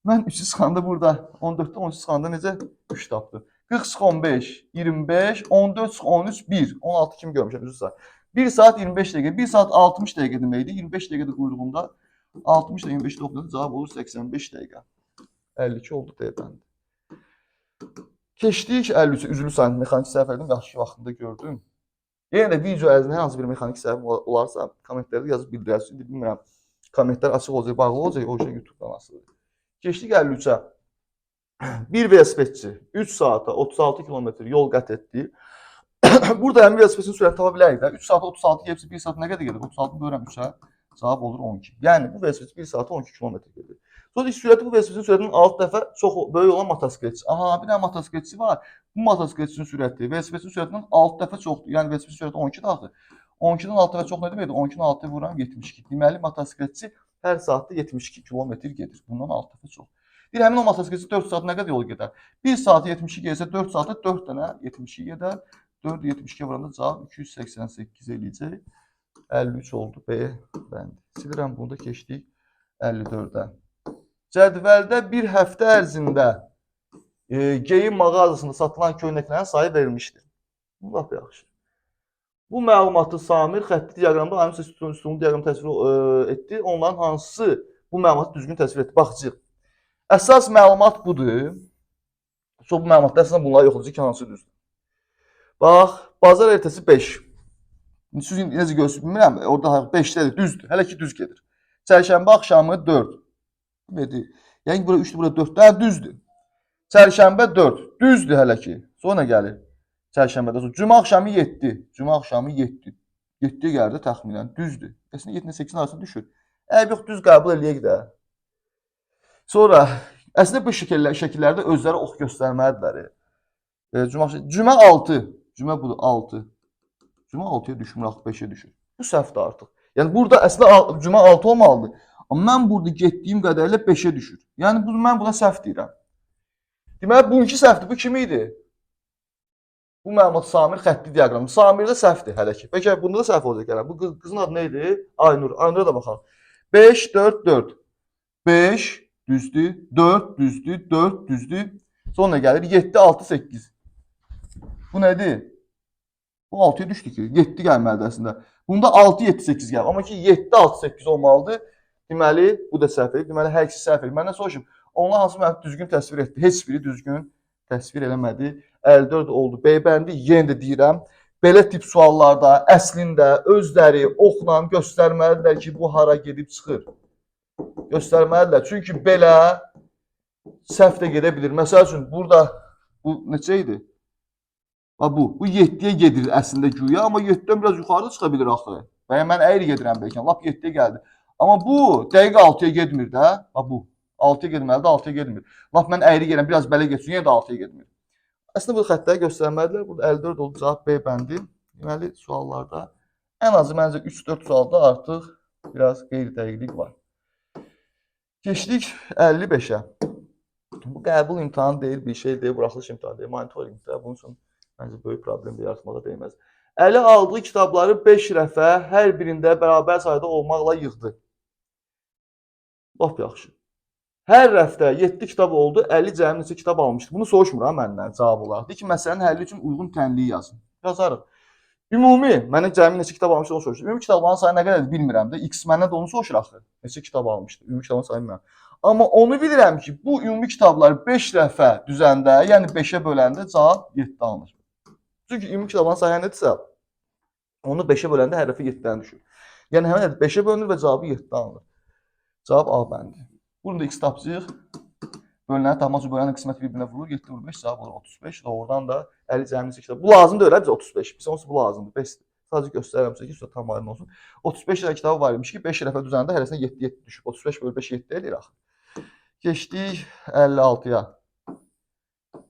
Mən 3'ü çıxanda burada 14'də 13 çıxanda necə 3 tapdım. 40 çıx 15, 25, 14 çıx 13, 1. 16 kimi görmüşəm, üzr istəyirəm. 1 saat 25 dəqiqə, 1 saat 60 dəqiqə deməkdir. 25 dəqiqə də quyruğunda. 60 ilə 25 topladı, cavab olur 85 dəqiqə. 52 oldu deyəbəndi. Keçdik 53, üzrlü sayın mexaniki səhv edim, yaxşı vaxtında gördüm. Yenə də video ərzində hər hansı bir mexaniki səhv olarsa, kommentlərdə yazıb bildirərsiniz. Bilmirəm, kommentlər açıq olacaq, bağlı olacaq, o yüzden YouTube-dan asılıdır. Keçdik 53'ə. Bir velosipedçi 3 saata 36 kilometr yol qət etdi. Burada həmin velosipedin sürətini tapa bilərik də. 3 saata 36 gəlibsə 1 saat nə qədər gedir? 36 bölürəm 3-ə, cavab olur 12. Yəni bu velosiped 1 saata 12 kilometr gedir. Sonra sürəti bu velosipedin sürətinin 6 dəfə çox böyük olan motosikletçi. Aha, bir dənə motosikletçi var. Bu motosikletçinin sürəti velosipedin sürətindən 6 dəfə çoxdur. Yəni velosipedin sürəti 12-dir axı. 12-dən 6 dəfə çox nə deməkdir? 12-dən 6 vururam 72. Deməli motosikletçi hər saatda 72 kilometr gedir. Bundan 6 dəfə çox. Bir həmin o motosikletçi 4 saat nə qədər yol gedər? 1 saat 72 gəlsə 4 saatda 4 dənə 72 gedər. 4 72 vuranda cavab 288 eləyəcək. 53 oldu B bəndi. Silirəm, bunu da keçdik 54-ə. Cədvəldə bir həftə ərzində geyim mağazasında satılan köynəklərin sayı verilmişdir. Bu lap yaxşı. Bu məlumatı Samir xətti diaqramda ayrım sütunlu diaqramı təsvir etdi. Onların hansı bu məlumatı düzgün təsvir etdi? Baxacaq. Əsas məlumat budur. Sonra bu məlumatda əslində bunları yoxlayacaq ki, hansı düzdür. Bax, bazar ertəsi 5. Siz necə görürsünüz bilmirəm. Orada 5-dədir, düzdür. Hələ ki düz gedir. Çərşənbə axşamı 4. Dedi. Yəni bura 3-dür, bura 4-dür. Düzdür. Çərşənbə 4. Düzdür hələ ki. Sonra gəlir. Çərşənbədən sonra. Cümə axşamı 7. Cümə axşamı 7. 7 gəldi təxminən. Düzdür. Əslində 7 ilə 8-in arasında düşür. Yox, düz qəbul eləyək də. Sonra əslində bu şəkillərdə özləri ox göstərməlidirlər. Cümə 6. Cümə budur 6. Cümə 6-ya düşmür, 5-ə düşür. Bu səhvdir artıq. Yəni burada əslində cümə 6 olmalıdır. Amma mən burada getdiyim qədərlə 5-ə düşür. Yəni mən buna səhv deyirəm. Deməli, bugünkü səhvdir. Bu kim idi? Bu məlumat Samir xətti diaqramı. Samirdə səhvdir hələ ki. Bəlkə bunda da səhv olacaq gələn. Bu qızın adı nə idi? Aynur. Aynur'a da baxalım. 5, 4, 4. 5 düzdür. 4 düzdür. 4 düzdür. Sonra gəlir 7, 6, 8. Bu nədir? Bu 6-ya düşdü ki. 7 gəlməlidir əslində. Bunda 6, 7, 8 gəlir. Amma ki 7, 6, 8 olmalıdır. Deməli, bu da səhv edir. Deməli, hər ikisi səhv edir. Məndən soruşum. Onlar hansı mənə düzgün təsvir etdi? Heç biri düzgün təsvir eləmədi. 54 oldu. B bəndi yenə də deyirəm. Belə tip suallarda əslində özləri oxla göstərməlidirlər ki, bu hara gedib çıxır. Göstərməlidirlər. Çünki belə səhv də gedə bilir. Məsəl üçün, burada bu neçə idi? Bu 7-yə gedir əslində güya, amma 7-dən biraz yuxarıda çıxa bilir axı. Və ya mən əyri gedirəm bəlkə, lap 7-yə gəldi. Amma bu dəqiq 6-ya getmir də. Bu 6-ya getməlidir, 6-ya getmir. Lap mən əyri gedirəm, biraz belə getsin, yenə də 6-ya getmir. Əslində bu xəttləri göstərməlidirlər. Burada 54 oldu, cavab B bəndi. Deməli, suallarda ən azı məncə 3-4 sualda artıq biraz qeyri-dəqiqlik var. Keçdik 55-ə. Bu qəbul imtahanı deyil, bir şey deyil, buraxılış imtahanı deyil, monitoringdə. Bunun üçün məncə böyük problem yaratmağa dəyməz. Əli aldığı kitabları 5 rəfə hər birində bərabər sayda olmaqla yığdı. Lap yaxşı. Hər rəfdə 7 kitab oldu, 50 cəmi neçə kitab almışdı. Bunu soruşmur ha məndən cavab olaraq. Deyir ki, məsələnin həlli üçün uyğun tənliyi yazın. Yazarıq. Ümumi, mənə cəmi neçə kitab almışdı, onu soruşdu. Ümumi kitabların sayı nə qədərdir bilmirəm də. X məndən də onu soruşur axı. Neçə kitab almışdı? Ümumi kitabın sayını bilmirəm. Amma onu bilirəm ki, bu ümumi kitablar 5 dəfə düzəndə, yəni 5-ə böləndə cavab 7 alınır. Çünki ümumi kitabların sayı nədirsə, onu 5-ə böləndə hər dəfə 7-dən düşür. Yəni həmin 5-ə bölünür və cavabı 7 alınır. Cavab A bəndi. Bunu da X tapacağıq. Bölünəni tapmaq üçün bölünən qismət bir-birinə vurulur. 7 vurur 5, cavab olur 35. Doğrudan da 50 cəmi kitab. Bu lazımdır öyle bizə 35. Bizə onsuz bu lazımdır. 5. Sadəcə göstərirəm sizə ki, üstə tam aydın olsun. 35 dənə kitabı var imiş ki, 5 rəfə düzəndə hərəsinə 7 düşüb. 35 bölü 5 7 eləyir axı. Keçdik 56-ya.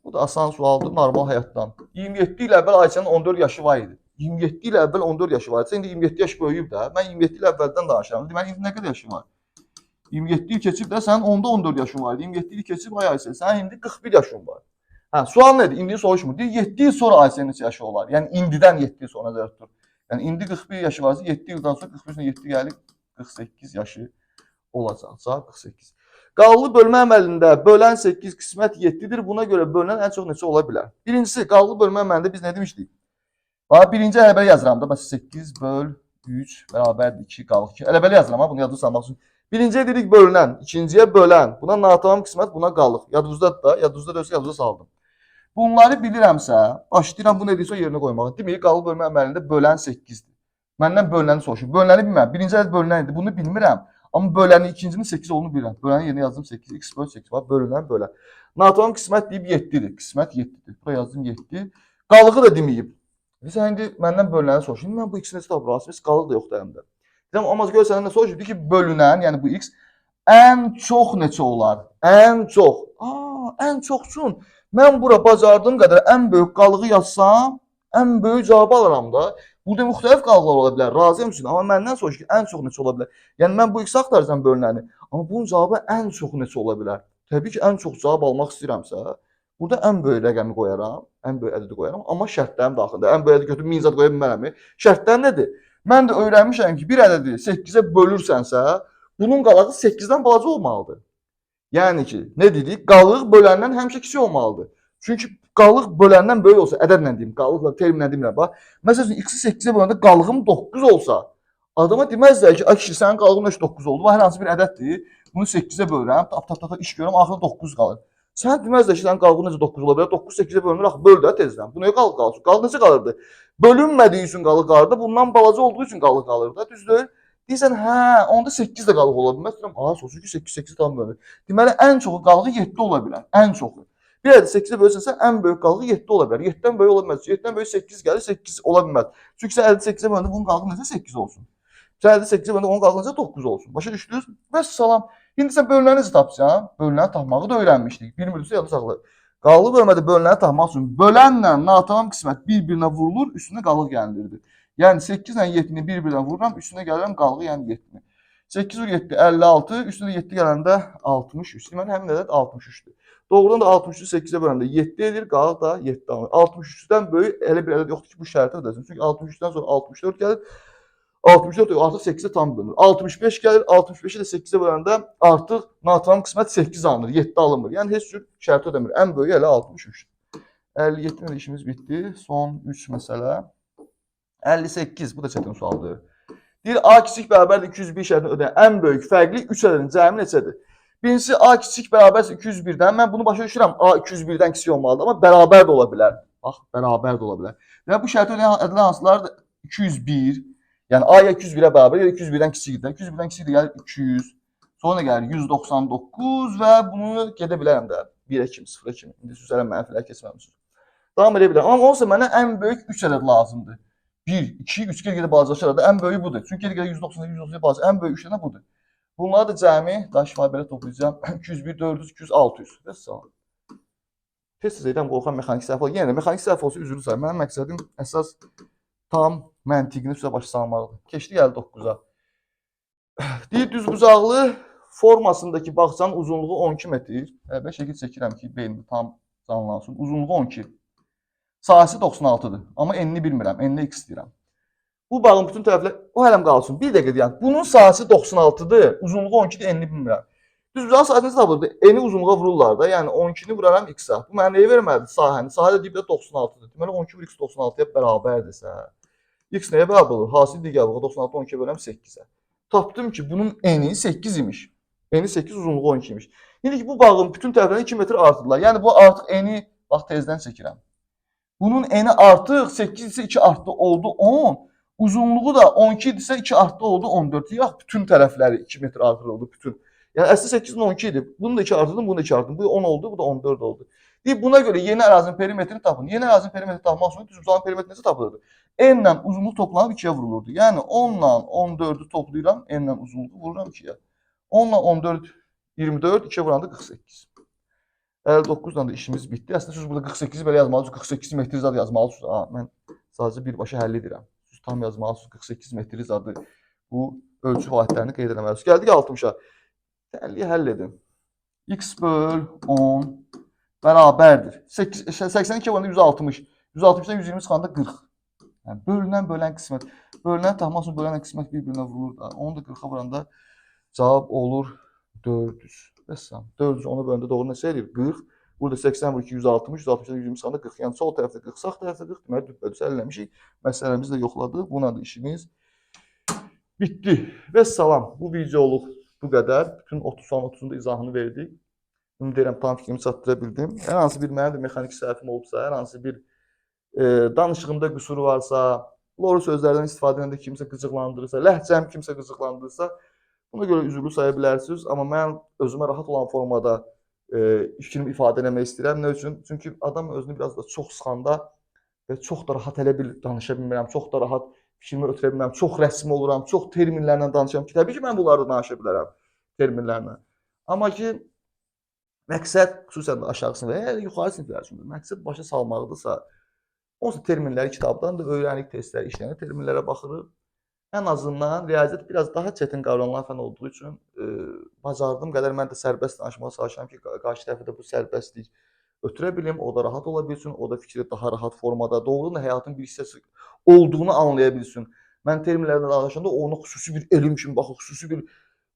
Bu da asan sualdır normal həyatdan. 27 il əvvəl Ayça'nın 14 yaşı var idi. 27 il əvvəl 14 yaşı var idi. İndi 27 yaş böyüyüb də. Mən 27 il əvvəldən danışıram. Deməli indi nə qədər yaşın var? 27 il keçib də sənin onda 14 yaşın var idi. 27 il keçib ay Ayşə, sənin indi 41 yaşın var. Hə, sual nədir? İndi soruşmur. Deyir 7 il sonra Ayşənin neçə yaşı olar? Yəni indidən 7 il sonra nəzərdə tutur. Yəni indi 41 yaşı varsa 7 ildən sonra 41-dən 7 gəlib 48 yaşı olacaq. Cavab 48. Qallı bölmə əməlində bölən 8 qismət 7-dir. Buna görə bölünən ən çox neçə ola bilər? Birincisi, qallı bölmə əməlində biz nə demişdik? Bax, birinci ələbəli yazıram da. Bax, 8 böl 3 bərabərdir 2 qalıq 2. Ələbəli yazıram ha, bunu yadda salmaq üçün. Birinciyə dedik bölünən, ikinciyə bölən. Buna natamam qismət, buna qalıq. Yadınızdadır da, yadınızda döysə yadınızda saldım. Bunları bilirəmsə, başlayıram bu nedirsə yerinə qoymağa. Demək, qallı bölmə əməlində bölən 8-dir. Məndən bölünəni soruşur. Bölünəni bilmirəm. Birinci ədəd bölünən idi. Bunu bilmirəm. Amma bölənin ikincinin 8 olduğunu bilirəm. Bölənin yerinə yazdım 8. X böl 8 var. Bölünən bölən. Natamam qismət deyib 7-dir. Qismət 7-dir. Buraya yazdım 7. Qalığı da deməyib. Sən indi məndən bölünəni soruşur. İndi mən bu ikisini necə tapıram? Heç qalıq da yoxdur əlimdə. Deyirəm, amma gör səndən nə soruşur? Deyir ki, bölünən, yəni bu x ən çox neçə olar? Ən çox. Ən çox üçün mən bura bacardığım qədər ən böyük qalığı yazsam, ən böyük cavabı alaram da. Burada müxtəlif qalıqlar ola bilər, razıyam üçün. Amma məndən soruşur ki, ən çox neçə ola bilər? Yəni mən bu x axtaracam bölünəni. Amma bunun cavabı ən çox neçə ola bilər? Təbii ki, ən çox cavab almaq istəyirəmsə, burada ən böyük rəqəmi qoyaram, ən böyük ədədi qoyaram. Amma şərtlərim daxilində. Ən böyük ədədi götürüb 1000 zad qoya bilmərəm. Şərtlər nədir? Mən də öyrənmişəm ki, bir ədədi 8-ə bölürsənsə, bunun qalağı 8-dən balaca olmalıdır. Yəni ki, nə dedik? Qalıq böləndən həmişə kiçik olmalıdır. Çünki qalıq böləndən böyük olsa, ədədlə deyim, qalıqla terminlə demirəm. Bax, məsələn, x-i 8-ə böləndə qalığım 9 olsa, adama deməzlər ki, ay kişi, sənin qalığın 9 oldu. Bax, hər hansı bir ədəddir. Bunu 8-ə bölürəm, tap iş görürəm, axırda 9 qalır. Sən deməzlər ki, sənin qalığın necə 9 ola bilər? 9 8-ə bölünür, axı böl də tezdən. Bu nəyə qalıq qalır? Qalıq necə qalırdı? Bölünmədiyi üçün qalıq qalırdı, bundan balaca olduğu üçün qalıq qalırdı. Düzdür? Deyirsən, hə, onda 8 də qalıq ola bilməz. Deyirəm, soruşur ki, 8 tam bölünür. Deməli, ən çoxu qalığı 7 ola bilər, ən çoxu. Bir ədəd 8-ə bölsənsə ən böyük qalığı 7 ola bilər. 7-dən böyük ola bilməz. 7-dən böyük 8 gəlir, 8 ola bilməz. Çünki sən ədədi 8-ə böləndə bunun qalığı necə 8 olsun? Sən ədədi 8-ə böləndə onun qalığı necə 9 olsun? Başa düşdünüz? Vəssalam. İndi sən bölünəni necə tapsan? Bölünəni tapmağı da öyrənmişdik. Bilmirdinizsə yadda saxlayın. Qalığı bölmədə bölünəni tapmaq üçün bölənlə natamam qismət bir-birinə vurulur, üstünə qalıq gəlinilir. Yəni 8 ilə 7-ni bir-birinə vururam, üstünə gəlirəm qalığı, yəni 7-ni. 8 vur 7 56, üstünə 7 gələndə 63. Deməli həmin ədəd 63-dür. Doğrudan da 63-ü 8-ə böləndə 7 edir, qalıq da 7 alınır. 63-dən böyük elə bir ədəd yoxdur ki, bu şərtə ödəsin. Çünki 63-dən sonra 64 gəlir. 64 artıq 8-ə tam bölünür. 65 gəlir, 65-i də 8-ə böləndə artıq natamam qismət 8 alınır, 7 alınmır. Yəni heç cür şərti ödəmir. Ən böyüyü elə 63-dür. 57-lə də işimiz bitdi. Son 3 məsələ. 58, bu da çətin sualdır. Deyir, A kiçik bərabərdir 201 şərtini ödəyən ən böyük fərqli 3 ədədin cəmi neçədir? Birincisi, A kiçik bərabərsə 201-dən. Mən bunu başa düşürəm, A 201-dən kiçik olmalıdır, amma bərabər də ola bilər. Bax, bərabər də ola bilər. Yəni, bu şərti ödəyən ədədlər hansılardır? 201, yəni A ya 201-ə bərabər, ya 201-dən kiçikdir. 201-dən kiçikdir, gəlir 200, sonra gəlir 199 və bunu gedə bilərəm də 1-ə kimi, 0-a kimi. İndi süzərəm mənfilər keçməmişsiniz. Davam edə bilərəm. Amma olsa mənə ən böyük 3 ədəd lazımdır. 1, 2, 3 gedib balacalaşır arada ən böyüyü budur. Çünki gedib 190, 190 balaca ən böyük 3 dənə budur. Bunları da cəmi daşıma belə toplayacağam. 201, 400, 200, 600. Vəssalam. Tez-tez edən qorxan mexanik səhv olur. Yəni də mexanik səhv olsa üzrlü say. Mənim məqsədim əsas tam məntiqini üstə başa salmaqdır. Keçdik 59-a. Deyir, düzbucaqlı formasındakı bağçanın uzunluğu 12 metr. Mən şəkil çəkirəm ki, beynimdə tam canlansın. Uzunluğu 12. Sahəsi 96-dır. Amma enini bilmirəm. Eninə x deyirəm. Bu bağın bütün tərəfləri o hələm qalsın. Bir dəqiqə deyəm. Bunun sahəsi 96-dır. Uzunluğu 12-dir, enini bilmirəm. Düzbucağın sahəsini necə tapılırdı? Eni uzunluğa vururlar da. Yəni 12-ni vuraram x-a. Bu mənə nəyə verməlidir? Sahəni. Sahə də deyib də 96-dır. Deməli 12 vur x 96-ya bərabərdirsə, x nəyə bərabər olur? Hasil digər baxa 96 12-yə böləm 8-ə. Tapdım ki, bunun eni 8 imiş. Eni 8, uzunluğu 12 imiş. İndi ki, bu bağın bütün tərəflərini 2 metr artırdılar. Yəni bu artıq eni bax tezdən çəkirəm. Bunun eni artıq 8 isə 2 artdı oldu 10. Uzunluğu da 12 idisə 2 artdı oldu 14. Yax bütün tərəfləri 2 metr artırıldı bütün. Yəni əslində 8-in 12 idi. Bunu da 2 artırdım, bunu da 2 artırdım. Bu 10 oldu, bu da 14 oldu. Deyib buna görə yeni ərazinin perimetrini tapın. Yeni ərazinin perimetrini tapmaq üçün düzbucağın perimetri necə tapılırdı? N ilə uzunluq toplanıb 2-yə vurulurdu. Yəni 10 ilə 14-ü toplayıram, N ilə uzunluğu vururam 2-yə. 10 ilə 14 24, 2-yə vuranda 48. 59-dan da işimiz bitdi. Əslində siz burada 48-i belə yazmalısınız, 48 metr zad yazmalısınız. Mən sadəcə birbaşa həll edirəm. Siz tam yazmalısınız, 48 metr zadı bu ölçü vahidlərini qeyd etməlisiniz. Gəldik 60-a. 50-yi həll edin. X böl 10 bərabərdir. 82 bölündə 160. 160-dan 120 çıxanda 40. Yəni bölünən qismət. Bölünən tapmaq üçün bölünən qismət bir-birinə vurulur da. Onu da 40-a vuranda cavab olur 400. Bəsəm. 400 onu bölündə doğru neçə edir? 40. Burada 80 vur 2 160, 160-dan 120 çıxanda 40. Yəni sol tərəfdə 40, sağ tərəfdə 40. Deməli düpbədüz əlləmişik. Məsələmizi də yoxladıq. Buna da işimiz bitdi. Və salam. Bu videoluq bu qədər. Bütün 30 sualın 30-un da izahını verdik. Bunu deyirəm, tam fikrimi çatdıra bildim. Hər hansı bir mənim də mexanik səhvim olubsa, hər hansı bir danışığımda qüsur varsa, doğru sözlərdən istifadə edəndə kimsə qıcıqlandırırsa, ləhcəm kimsə qıcıqlandırırsa, buna görə üzrlü saya bilərsiniz. Amma mən özümə rahat olan formada fikrimi ifadə etmək istəyirəm. Nə üçün? Çünki adam özünü biraz da çox sıxanda və çox da rahat elə bil danışa bilmirəm, çox da rahat fikrimi ötürə bilmirəm, çox rəsmi oluram, çox terminlərlə danışıram ki, təbii ki, mən bunları danışa bilərəm terminlərlə. Amma ki, məqsəd xüsusən də aşağı sinif və ya yuxarı siniflər üçün məqsəd başa salmaqdırsa, onsuz terminləri kitabdan da öyrənik, testləri işləyən terminlərə baxırıq. Ən azından riyaziyyat biraz daha çətin qavranılan fən olduğu üçün bacardığım qədər mən də sərbəst danışmağa çalışıram ki, qarşı tərəfə də bu sərbəstlik ötürə bilim, o da rahat ola bilsin, o da fikri daha rahat formada, doğrudan da həyatın bir hissəsi olduğunu anlaya bilsin. Mən terminlərdən danışanda ona xüsusi bir elm kimi baxır, xüsusi bir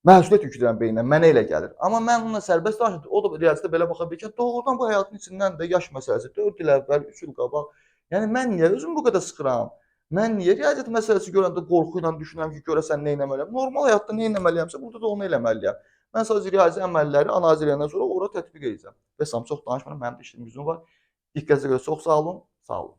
məsuliyyət yükləyirəm beyninə, mənə elə gəlir. Amma mən onunla sərbəst danışanda, o da riyaziyyatda belə baxa bilir ki, doğrudan bu həyatın içindən də yaş məsələsi, 4 il əvvəl, 3 il qabaq. Yəni mən niyə özümü bu qədər sıxıram? Mən niyə riyaziyyat məsələsi görəndə qorxu ilə düşünürəm ki, görəsən nə etməliyəm? Normal həyatda nə etməliyəmsə, burada da onu eləməliyəm. Mən sadəcə riyazi əməlləri analiz edəndən sonra ora tətbiq edəcəm. Və çox danışmıram, mənim də işim gücüm var. Diqqətinizə görə çox sağ olun, sağ olun.